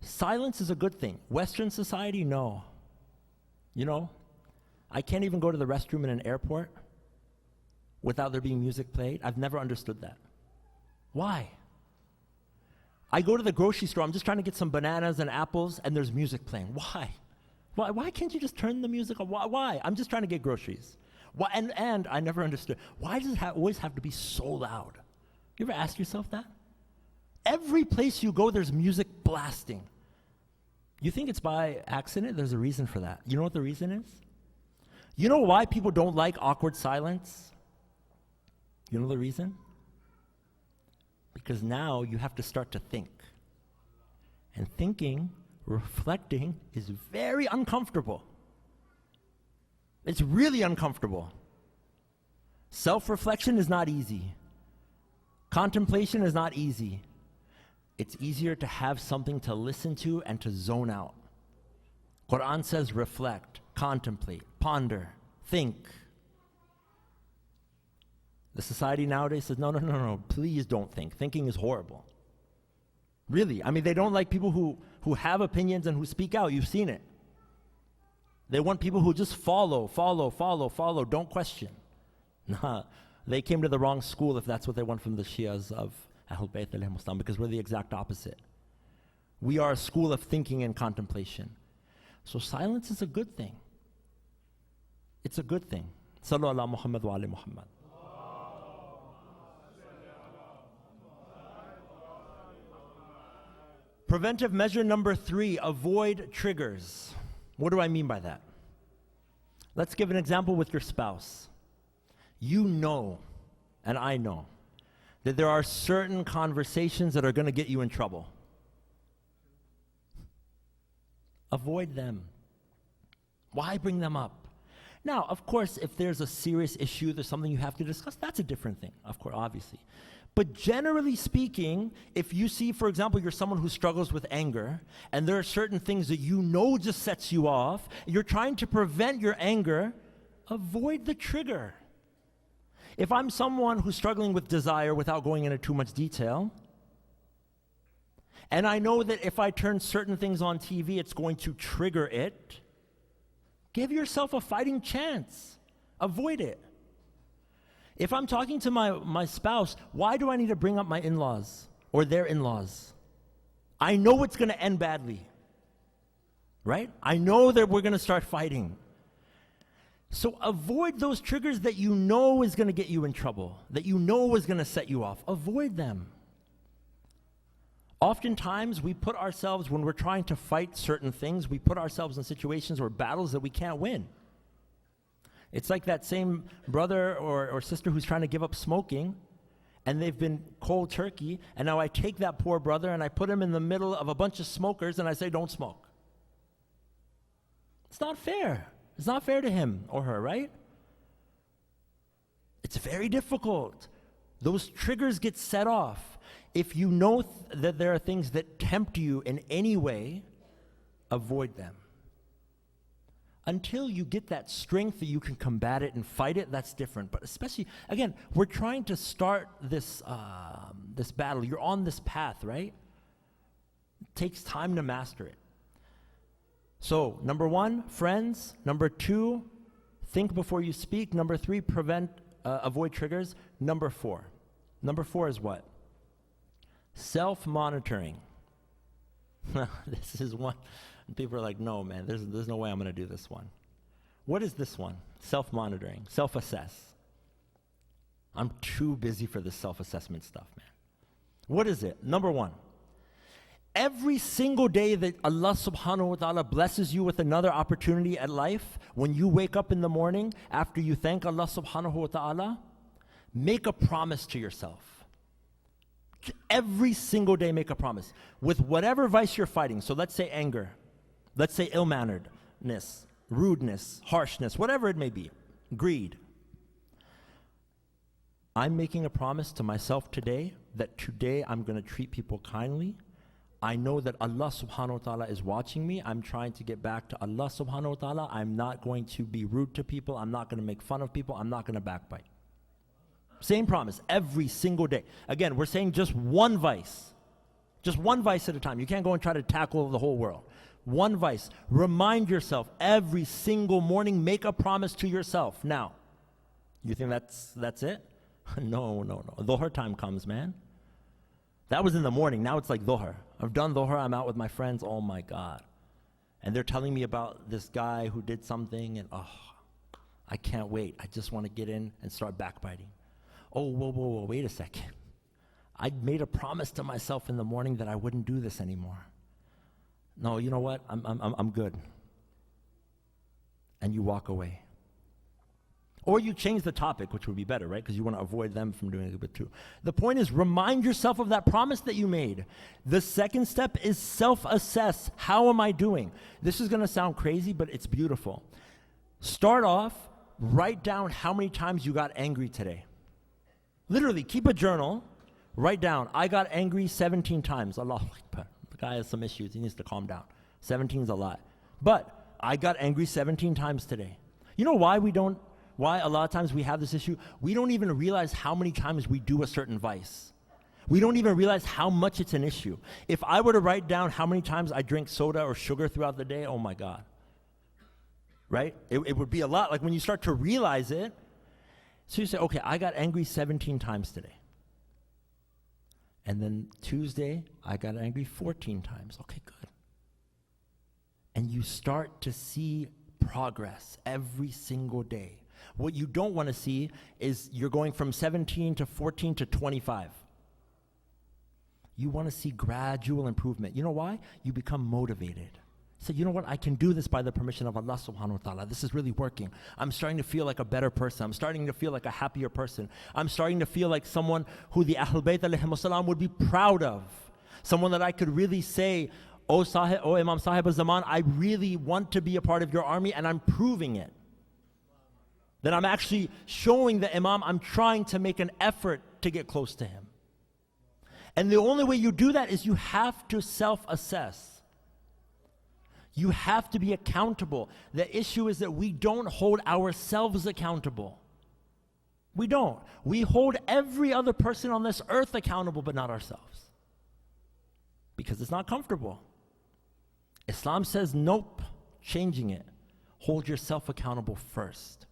silence is a good thing. Western society, no. You know, I can't even go to the restroom in an airport without there being music played. I've never understood that. Why? I go to the grocery store, I'm just trying to get some bananas and apples, and there's music playing. Why? Why can't you just turn the music on? Why? I'm just trying to get groceries. Why? And I never understood. Why does it always have to be so loud? You ever ask yourself that? Every place you go, there's music blasting. You think it's by accident? There's a reason for that. You know what the reason is? You know why people don't like awkward silence? You know the reason? Because now you have to start to think. And thinking, reflecting, is very uncomfortable. It's really uncomfortable. Self-reflection is not easy. Contemplation is not easy. It's easier to have something to listen to and to zone out. Quran says reflect, contemplate, ponder, think. The society nowadays says, no, please don't think. Thinking is horrible. Really, I mean, they don't like people who have opinions and who speak out. You've seen it. They want people who just follow, don't question. Nah, they came to the wrong school if that's what they want from the Shias of Ahlul Bayt alayhim assalam, because we're the exact opposite. We are a school of thinking and contemplation. So silence is a good thing. It's a good thing. Sallu ala Muhammad wa ali Muhammad. Preventive measure number 3, avoid triggers. What do I mean by that? Let's give an example with your spouse. You know, and I know, that there are certain conversations that are going to get you in trouble. Avoid them. Why bring them up? Now, of course, if there's a serious issue, there's something you have to discuss, that's a different thing, of course, obviously. But generally speaking, if you see, for example, you're someone who struggles with anger, and there are certain things that you know just sets you off, you're trying to prevent your anger, avoid the trigger. If I'm someone who's struggling with desire without going into too much detail, and I know that if I turn certain things on TV, it's going to trigger it, give yourself a fighting chance. Avoid it. If I'm talking to my spouse, why do I need to bring up my in-laws or their in-laws? I know it's going to end badly, right? I know that we're going to start fighting. So avoid those triggers that you know is going to get you in trouble, that you know is going to set you off. Avoid them. Oftentimes, we put ourselves, when we're trying to fight certain things, we put ourselves in situations or battles that we can't win. It's like that same brother or sister who's trying to give up smoking, and they've been cold turkey, and now I take that poor brother and I put him in the middle of a bunch of smokers and I say, don't smoke. It's not fair. It's not fair to him or her, right? It's very difficult. Those triggers get set off. If you know that there are things that tempt you in any way, avoid them. Until you get that strength that you can combat it and fight it, that's different. But especially, again, we're trying to start this battle. You're on this path, right? It takes time to master it. So, number 1, friends. Number 2, think before you speak. Number 3, avoid triggers. Number 4. Number 4 is what? Self-monitoring. This is one. People are like, no, man, there's no way I'm going to do this one. What is this one? Self-monitoring, self-assess. I'm too busy for this self-assessment stuff, man. What is it? Number 1, every single day that Allah subhanahu wa ta'ala blesses you with another opportunity at life, when you wake up in the morning, after you thank Allah subhanahu wa ta'ala, make a promise to yourself. Every single day make a promise. With whatever vice you're fighting, so let's say anger, let's say ill-manneredness, rudeness, harshness, whatever it may be, greed. I'm making a promise to myself today that today I'm going to treat people kindly. I know that Allah subhanahu wa ta'ala is watching me. I'm trying to get back to Allah subhanahu wa ta'ala. I'm not going to be rude to people. I'm not going to make fun of people. I'm not going to backbite. Same promise every single day. Again, we're saying just one vice. Just one vice at a time. You can't go and try to tackle the whole world. One vice. Remind yourself every single morning, make a promise to yourself. Now, you think that's it? No. Dhuhr time comes, man. That was in the morning. Now it's like Dhuhr. I've done Dhuhr. I'm out with my friends. Oh my God. And they're telling me about this guy who did something, and I can't wait. I just want to get in and start backbiting. Oh, whoa, wait a second. I made a promise to myself in the morning that I wouldn't do this anymore. No, you know what? I'm good. And you walk away. Or you change the topic, which would be better, right? Because you want to avoid them from doing a bit too. The point is, remind yourself of that promise that you made. The second step is self-assess. How am I doing? This is going to sound crazy, but it's beautiful. Start off, write down how many times you got angry today. Literally, keep a journal. Write down, I got angry 17 times. Allahu Akbar. The guy has some issues. He needs to calm down. 17 is a lot. But I got angry 17 times today. You know why why a lot of times we have this issue? We don't even realize how many times we do a certain vice. We don't even realize how much it's an issue. If I were to write down how many times I drink soda or sugar throughout the day, oh my God. Right? It would be a lot. Like when you start to realize it, so you say, okay, I got angry 17 times today. And then Tuesday, I got angry 14 times. Okay, good. And you start to see progress every single day. What you don't want to see is you're going from 17 to 14 to 25. You want to see gradual improvement. You know why? You become motivated. Say, you know what? I can do this by the permission of Allah subhanahu wa ta'ala. This is really working. I'm starting to feel like a better person. I'm starting to feel like a happier person. I'm starting to feel like someone who the Ahlul Bayt alayhimus salam would be proud of. Someone that I could really say, oh Imam Sahib al-Zaman, I really want to be a part of your army, and I'm proving it. That I'm actually showing the Imam I'm trying to make an effort to get close to him. And the only way you do that is you have to self-assess. You have to be accountable. The issue is that we don't hold ourselves accountable. We don't. We hold every other person on this earth accountable, but not ourselves. Because it's not comfortable. Islam says, nope, changing it. Hold yourself accountable first.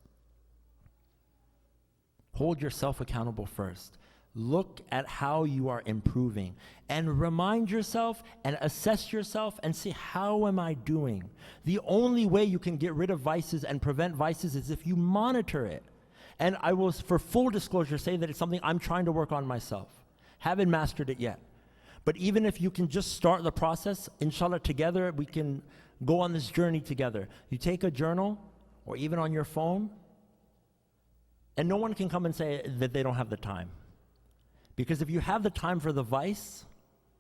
Hold yourself accountable first. Look at how you are improving and remind yourself and assess yourself and see, how am I doing? The only way you can get rid of vices and prevent vices is if you monitor it. And I will, for full disclosure, say that it's something I'm trying to work on myself. Haven't mastered it yet. But even if you can just start the process, inshallah, together, we can go on this journey together. You take a journal or even on your phone, and no one can come and say that they don't have the time. Because if you have the time for the vice,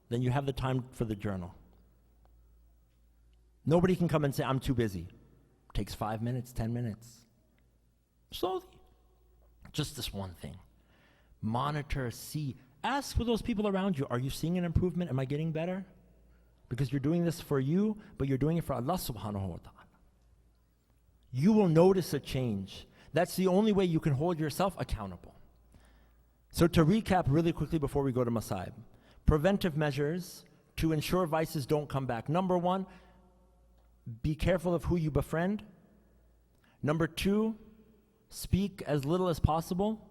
then you have the time for the journal. Nobody can come and say, I'm too busy. It takes 5 minutes, 10 minutes. Slowly. Just this one thing. Monitor, see. Ask for those people around you, are you seeing an improvement? Am I getting better? Because you're doing this for you, but you're doing it for Allah subhanahu wa ta'ala. You will notice a change. That's the only way you can hold yourself accountable. So to recap really quickly before we go to Masaib. Preventive measures to ensure vices don't come back. Number 1, be careful of who you befriend. Number 2, speak as little as possible.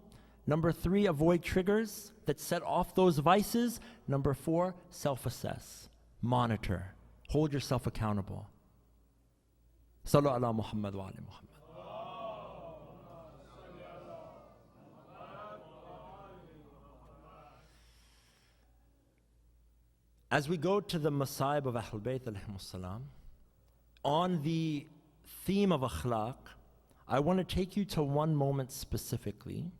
Number 3, avoid triggers that set off those vices. Number 4, self-assess. Monitor. Hold yourself accountable. Sallu ala Muhammad wa ala Muhammad. As we go to the Masaib of Ahlul Bayt alayhimus salam, on the theme of akhlaq, I want to take you to one moment specifically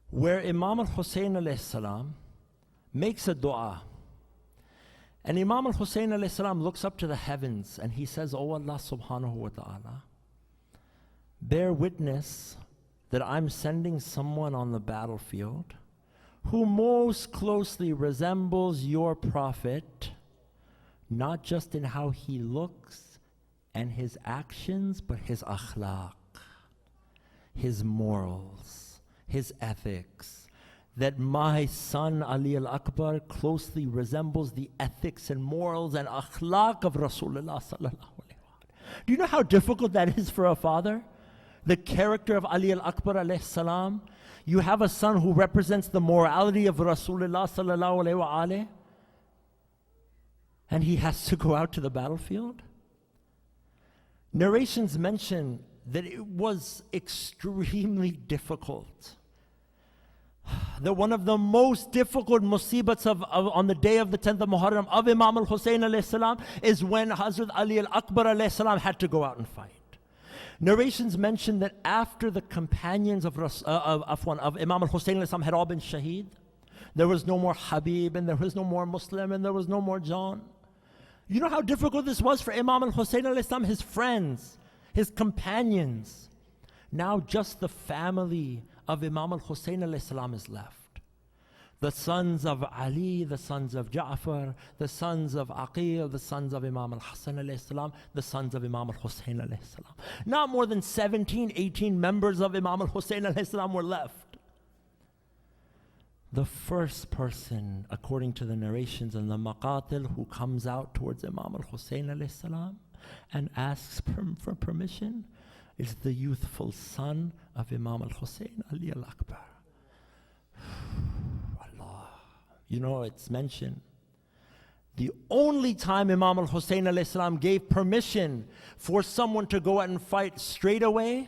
where Imam al-Hussein alayhi salam makes a dua. And Imam al-Hussein alayhi salam looks up to the heavens and he says, Oh Allah subhanahu wa ta'ala, bear witness that I'm sending someone on the battlefield who most closely resembles your prophet, not just in how he looks and his actions, but his akhlaq, his morals, his ethics. That my son Ali al-Akbar closely resembles the ethics and morals and akhlaq of Rasulullah sallallahu alaihi wasallam. Do you know how difficult that is for a father? The character of Ali al-Akbar alayhi salam. You have a son who represents the morality of Rasulullah sallallahu alaihi wasallam, and he has to go out to the battlefield. Narrations mention that it was extremely difficult. that one of the most difficult musibats on the day of the 10th of Muharram of Imam al-Hussein alayhi salam is when Hazrat Ali al-Akbar alayhi salam had to go out and fight. Narrations mention that after the companions of Imam al-Hussein alayhi salam had all been shaheed, there was no more Habib, and there was no more Muslim, and there was no more John. You know how difficult this was for Imam al-Hussein alayhi salam, his friends, his companions. Now just the family of Imam al-Hussein alayhi salam is left. The sons of Ali, the sons of Ja'far, the sons of Aqil, the sons of Imam al-Hassan alayhi salam, the sons of Imam al-Hussein alayhi salam. Not more than 17, 18 members of Imam al-Hussein alayhi salam were left. The first person, according to the narrations and the maqatil, who comes out towards Imam al-Hussein alayhi salam and asks for permission is the youthful son of Imam al-Hussein, Ali al-Akbar. Allah. You know, it's mentioned. The only time Imam al-Hussein alayhi salam gave permission for someone to go out and fight straight away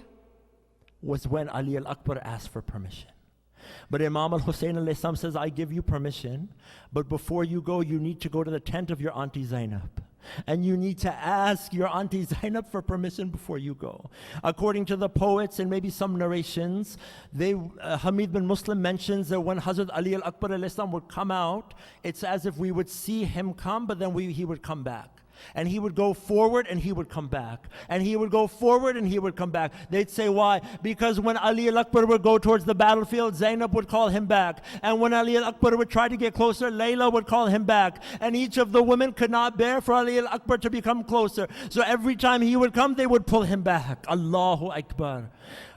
was when Ali al-Akbar asked for permission. But Imam al-Hussein alayhi salam says, I give you permission, but before you go, you need to go to the tent of your auntie Zainab. And you need to ask your auntie Zainab for permission before you go. According to the poets and maybe some narrations, Hamid bin Muslim mentions that when Hazrat Ali al-Akbar alayhi salam would come out, it's as if we would see him come, but then he would come back. And he would go forward and he would come back. And he would go forward and he would come back. They'd say, why? Because when Ali al-Akbar would go towards the battlefield, Zainab would call him back. And when Ali al-Akbar would try to get closer, Layla would call him back. And each of the women could not bear for Ali al-Akbar to become closer. So every time he would come, they would pull him back. Allahu Akbar.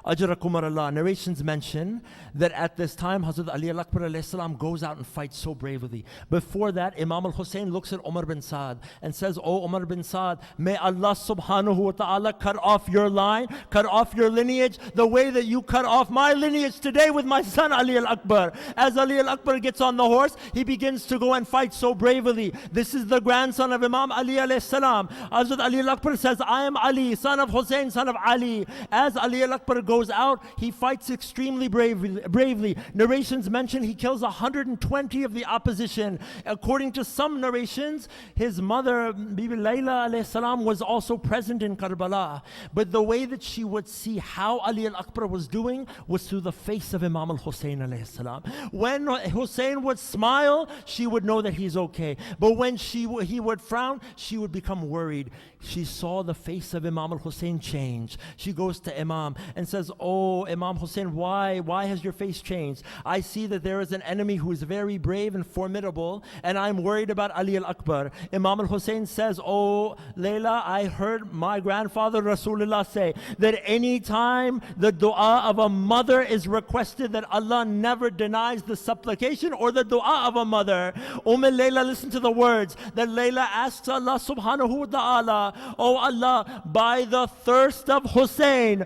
Ajrakumar Allah. Narrations mention that at this time, Hazrat Ali al-Akbar alayhi salam goes out and fights so bravely. Before that, Imam al-Hussein looks at Umar bin Saad and says, Oh Umar bin Saad, may Allah subhanahu wa ta'ala cut off your line, cut off your lineage, the way that you cut off my lineage today with my son Ali al-Akbar. As Ali al-Akbar gets on the horse, he begins to go and fight so bravely. This is the grandson of Imam Ali alayhi salam. Hazrat Ali al-Akbar says, I am Ali, son of Hussein, son of Ali. As Ali al-Akbar goes out, he fights extremely bravely. Narrations mention he kills 120 of the opposition. According to some narrations, his mother, Bibi Layla alayhi salam, was also present in Karbala. But the way that she would see how Ali al-Akbar was doing was through the face of Imam al-Hussein alayhi salam. When Hussein would smile, she would know that he's okay. But when he would frown, she would become worried. She saw the face of Imam al-Hussein change. She goes to Imam and says, oh, Imam Hussein, why has your face changed? I see that there is an enemy who is very brave and formidable, and I'm worried about Ali al-Akbar. Imam al-Hussein says, oh, Layla, I heard my grandfather Rasulullah say that any time the dua of a mother is requested, that Allah never denies the supplication or the dua of a mother. Layla, listen to the words that Layla asks Allah subhanahu wa ta'ala, oh Allah, by the thirst of Hussein,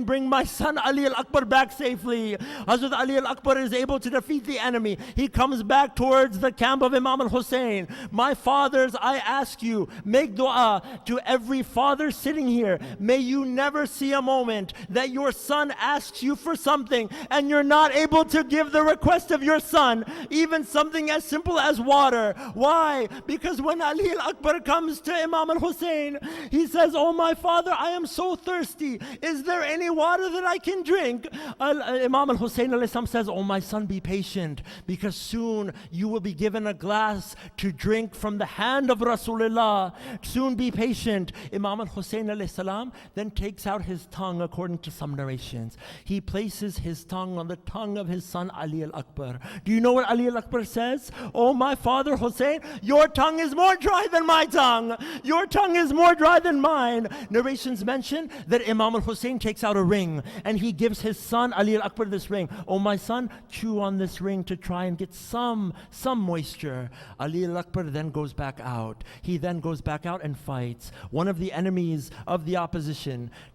bring my son Ali al-Akbar back safely. Hazrat Ali al-Akbar is able to defeat the enemy. He comes back towards the camp of Imam al-Hussein. My fathers, I ask you, make dua to every father sitting here. May you never see a moment that your son asks you for something and you're not able to give the request of your son, even something as simple as water. Why? Because when Ali al-Akbar comes to Imam al-Hussein, he says, oh my father, I am so thirsty. Is there any water that I can drink? Imam al-Hussein says, oh my son, be patient, because soon you will be given a glass to drink from the hand of Rasulullah. Soon be patient. Imam al-Hussein then takes out his tongue, according to some narrations. He places his tongue on the tongue of his son Ali al-Akbar. Do you know what Ali al-Akbar says? Oh my father Hussein, your tongue is more dry than my tongue. Your tongue is more dry than mine. Narrations mention that Imam al-Hussein takes out a ring and he gives his son Ali al-Akbar this ring. Oh my son, chew on this ring to try and get some moisture. Ali al-Akbar then goes back out. He then goes back out and fights. One of the enemies of the opposition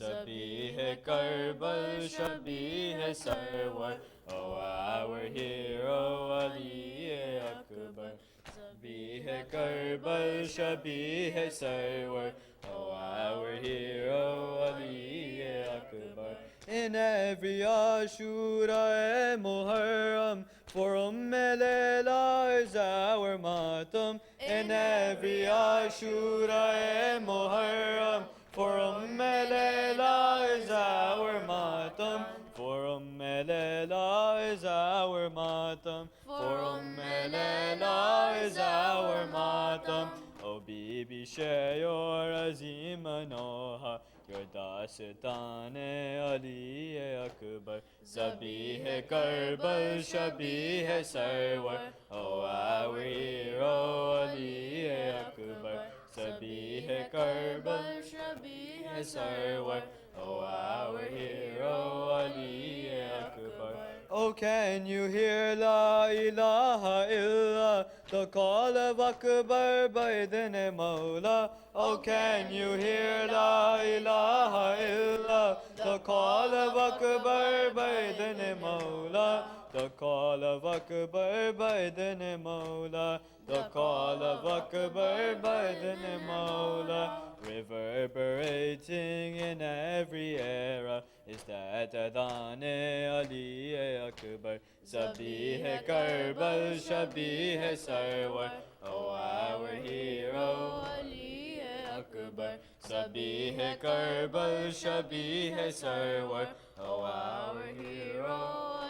Sabih Karbal Shabih Sarwar, oh our hero Ali Akbar. Sabih Karbal Shabih Sarwar, oh our hero Ali Akbar. In every Ashura Muharram, for Layla is our matam. In every Ashura Muharram, for Layla is our matam. For Layla is our matam. For Layla is our matam. O Bibi Shayor Azim Anoha. Your Dastan-e Ali Akbar. Sabih Karbal Shabih Sarwar, oh our hero Ali Akbar. Sabih Karbal Shabih Sarwar, oh our hero Ali Akbar. Oh, can you hear La ilaha illa, the call of Akbar by the name Mawla? Oh, can you hear La ilaha illa, the call of Akbar by the name Mawla? The call of Akbar by the name Mawla. The call of Akbar by the name Mawla. Reverberating in every era is that Adhan-e Ali Akbar. Sabih Karbal Shabih Sarwar, oh our hero Ali Akbar. Sabih Karbal Shabih Sarwar, oh our hero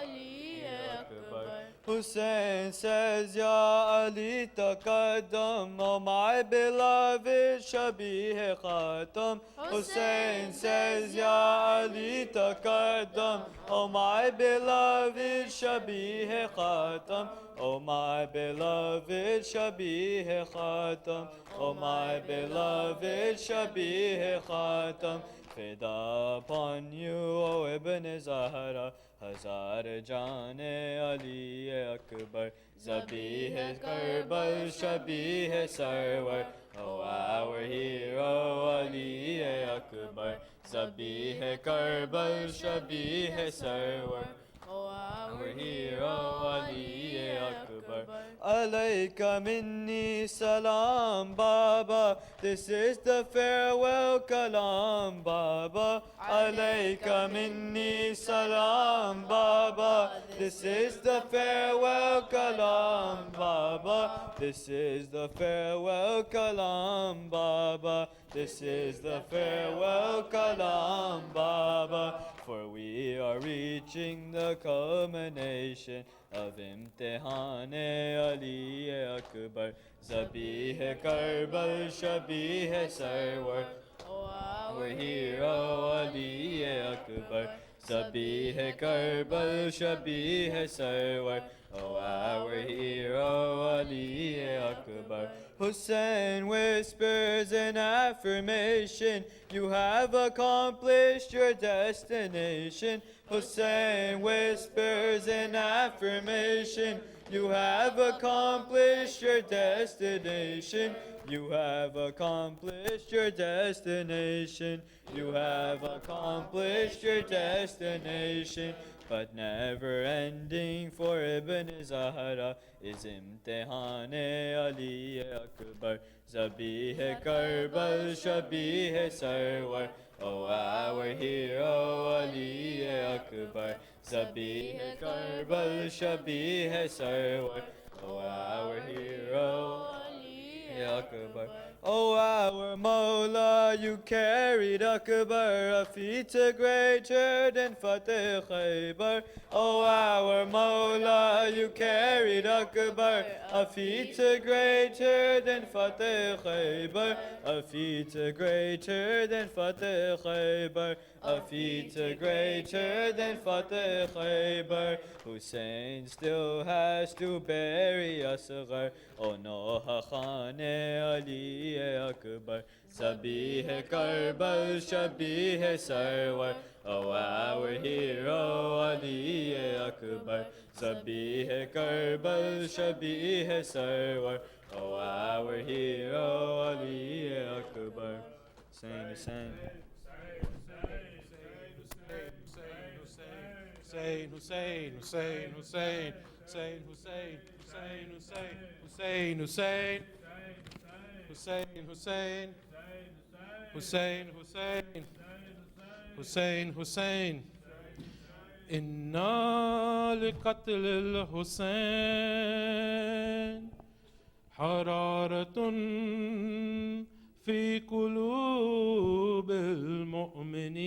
Ali Akbar. Hussein says, Ya Ali taqaddam, oh my beloved Shabih Khatam. Hussein says, Ya Ali taqaddam, oh my beloved Shabih Khatam. Oh my beloved Shabih Khatam. Oh my beloved Shabih Khatam. Fida upon you, O Ibn Zahra, Hazar Jane Ali Akbar. Zabih Karbal Shabih Sarwar, oh our hero Ali Akbar. Zabih Karbal Shabih Sarwar, oh our hero Ali Akbar. Alayka minni salam Baba, this is the farewell kalam Baba. Alayka minni salam Baba, this is the farewell kalam Baba. This is the farewell kalam Baba. This is the farewell kalam Baba. For we are reaching the culmination of Imtihan-e Ali Akbar. Zabih Karbal Shabih Sarwar, oh our hero Ali Akbar. Zabih Karbal Shabih Sarwar, oh our hero Ali Akbar. Hussein whispers in affirmation, you have accomplished your destination. Hussein whispers in affirmation, you have accomplished your destination. You have accomplished your destination. You have accomplished your destination. But never ending for Ibn Zahra is Imtihan-e Ali Akbar. Zabih Karbal Shabih Sarwar, oh our hero Ali Akbar. Zabih Karbal Shabih Sarwar, oh our hero Ali Akbar. Oh our Mawla, you carried Akbar a feat greater than Fateh Khaybar. Oh our Mawla, you carried Akbar a feat greater than Fateh Khaybar. A feat greater than Fateh Khaybar. A feat greater than Fateh Khaybar. Hussein still has to bury Asghar. Oh no, Khane Ali Akbar. Zabih Karbal Shabih Sarwar, oh our hero Ali Akbar. Zabih Karbal Shabih Sarwar, oh our hero Ali Akbar. Sing, sing. Hussein, Hussein, Hussein, Hussein, Hussein, Hussein, Hussein, Hussein, Hussein, Hussein, Hussein, Hussein, Hussein, Hussein, Hussein. إنا لقتل الحسين حرارة في قلوب المؤمنين.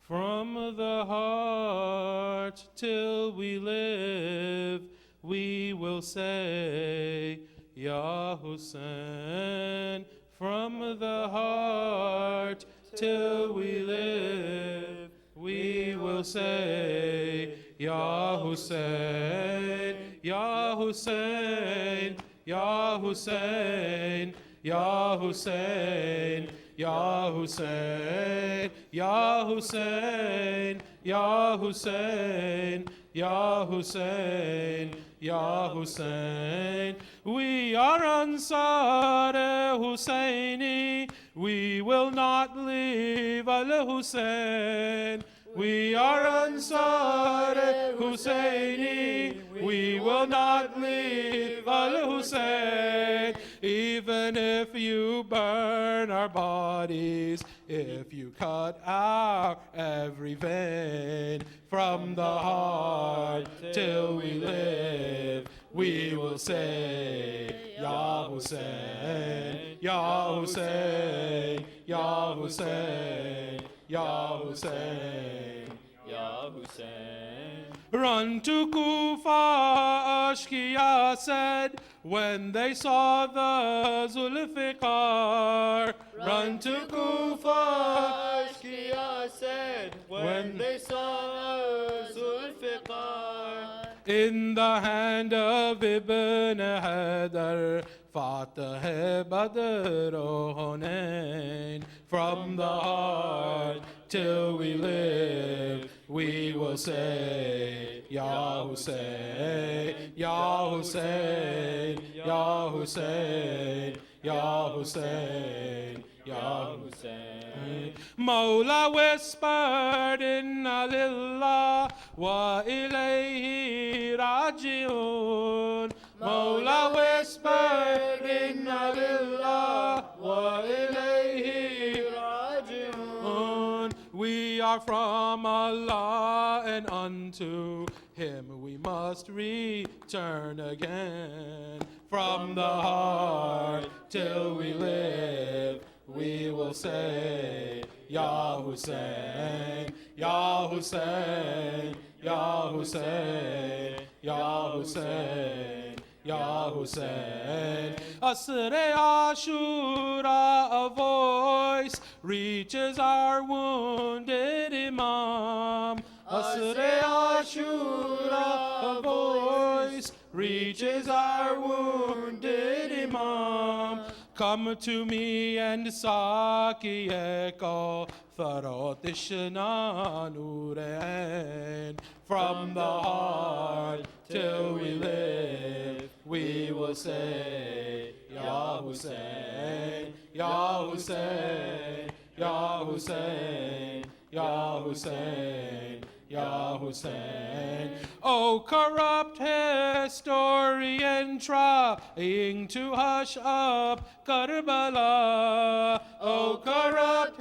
From the heart till we live, we will say, Ya Hussein. From the heart till we live, we will say, Ya Hussein, Ya Hussein, Ya Hussein, Ya Hussein, Ya Hussein, Ya Hussein, Ya Hussein, Ya Hussein, Ya Hussein. We are Ansar Husseini, we will not leave Al-Hussein. We are Ansar Husseini, we will not leave Al-Hussein. Even if you burn our bodies, if you cut out every vein from the heart till we live, we will say, Ya Hussein, Ya Hussein, Ya Hussein, Ya Hussein, Ya Hussein. Run to Kufa, Ashkiya said, when they saw the Zulfiqar. Run to Kufa, Ashkiya said, when they saw Zulfiqar. in the hand of Ibn Hadar, Fatah Badr o Hunain. From the heart till we live, we will say, Ya Hussein, Ya Hussein, Ya Hussein, Ya Hussein, Ya Hussein. Mawla whispered, Inna lillah wa ilayhi raji'un. Mawla whispered, Inna lillah wa ilayhi raji'un. We are from Allah and unto Him we must return again. From the heart till we live, we will say, Ya Hussein, Ya Hussein, Ya Hussein, Ya Hussein, Ya Hussein. Asr-e Ashura, a voice reaches our wounded Imam. Asr-e Ashura, a voice reaches our wounded Imam. Come to me and Saki Eko, Farotishna Nurein. From the heart till we live, we will say, Ya Hussein, Ya Hussein, Ya Hussein, Ya Hussein, Ya Hussein. Oh, corrupt historian trying to hush up Karbala. Oh, corrupt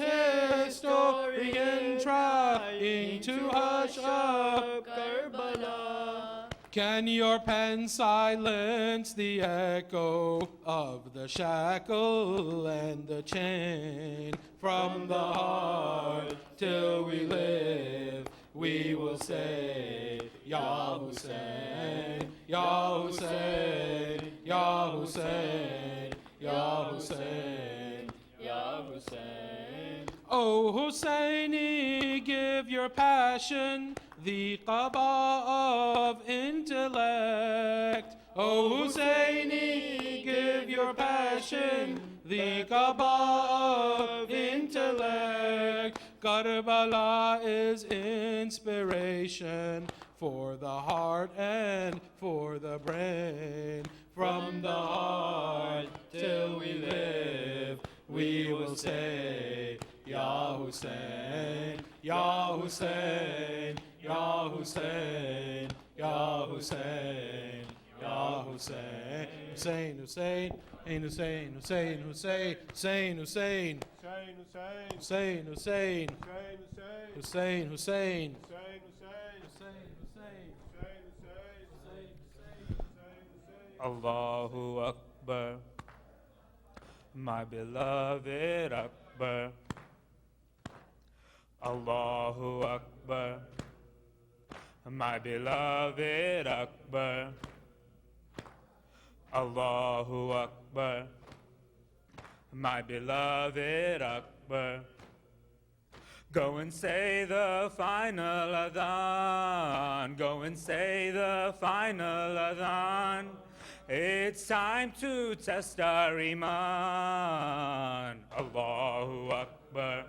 historian trying to hush up Karbala. Can your pen silence the echo of the shackle and the chain? From the heart till we live, we will say, Ya Hussein, Ya Hussein, Ya Hussein, Ya Hussein, Ya Hussein. O Husseini, give your passion the qaba of intellect. O Husseini, give your passion the qaba of intellect. Karbala is inspiration for the heart and for the brain. From the heart till we live, we will say, Ya Hussein, Ya Hussein, Ya Hussein, Ya Hussein, Ya Hussein, Hussein, Hussein, Hussein, Hussein, Hussein, Hussein, Hussein, Hussein, Hussein, Hussein, Hussein, Allahu Akbar, my beloved Akbar. Allahu Akbar, my beloved Akbar. Allahu Akbar, my beloved Akbar. Go and say the final adhan. Go and say the final adhan. It's time to test our iman. Allahu Akbar,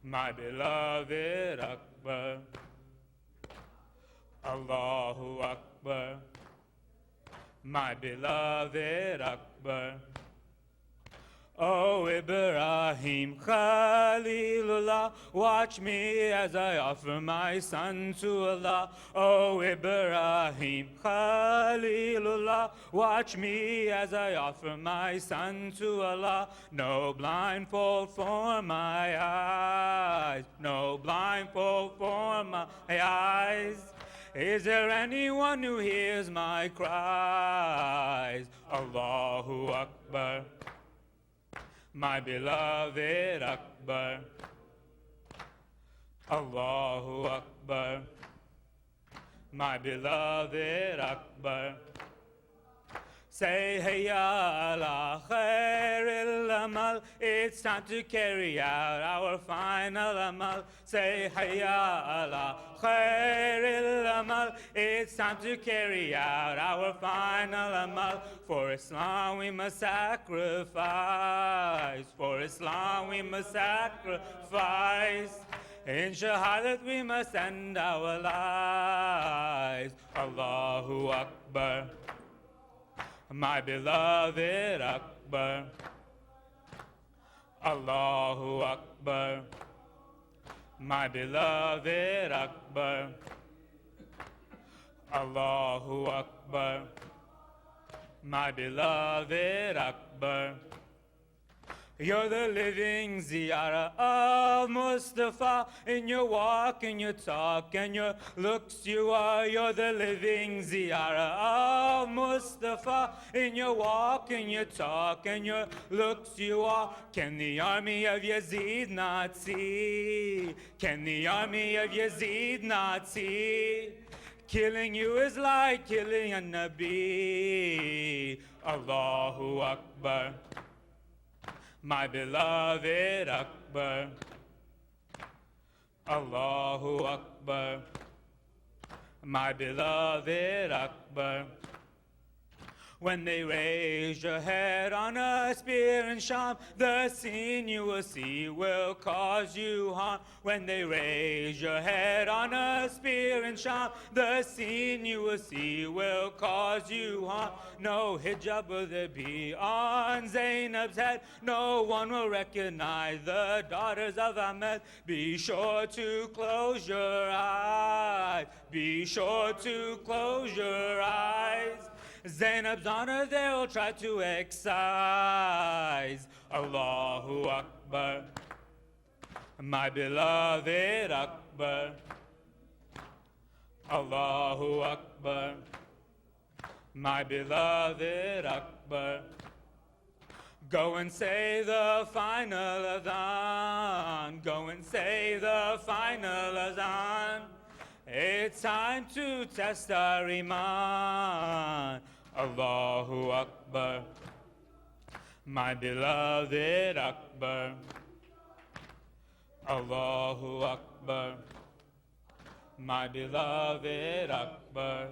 my beloved Akbar. Allahu Akbar, my beloved Akbar. Oh Ibrahim Khalilullah, watch me as I offer my son to Allah. Oh Ibrahim Khalilullah, watch me as I offer my son to Allah. No blindfold for my eyes, no blindfold for my eyes. Is there anyone who hears my cries? Allahu Akbar, my beloved Akbar. Allahu Akbar, my beloved Akbar. Say hayya ala khairil amal, it's time to carry out our final amal. Say hayya ala khairil amal, it's time to carry out our final amal. For Islam we must sacrifice, for Islam we must sacrifice. In shahadat we must end our lives. Allahu Akbar, my beloved Akbar. Allahu Akbar, my beloved Akbar. Allahu Akbar, my beloved Akbar. You're the living ziyarah of Mustafa. In your walk, in your talk, and your looks you are. You're the living ziyarah of Mustafa. In your walk, in your talk, and your looks you are. Can the army of Yazid not see? Can the army of Yazid not see? Killing you is like killing a Nabi. Allahu Akbar, my beloved Akbar. Allahu Akbar, my beloved Akbar. When they raise your head on a spear in Sham, the scene you will see will cause you harm. When they raise your head on a spear in Sham, the scene you will see will cause you harm. No hijab will there be on Zainab's head. No one will recognize the daughters of Ahmed. Be sure to close your eyes. Be sure to close your eyes. Zainab's honor they'll try to excise. Allahu Akbar, my beloved Akbar. Allahu Akbar, my beloved Akbar. Go and say the final adhan. Go and say the final adhan. It's time to test our iman. Allahu Akbar, my beloved Akbar. Allahu Akbar, my beloved Akbar.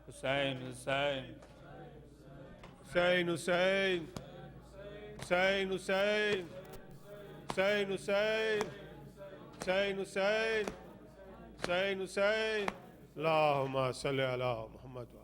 Hussein, Hussein. Hussein, Hussein. Hussein, Hussein. Hussein, Hussein. Hussein, Hussein. Hussein, Hussein. Allahumma salli ala Muhammad wa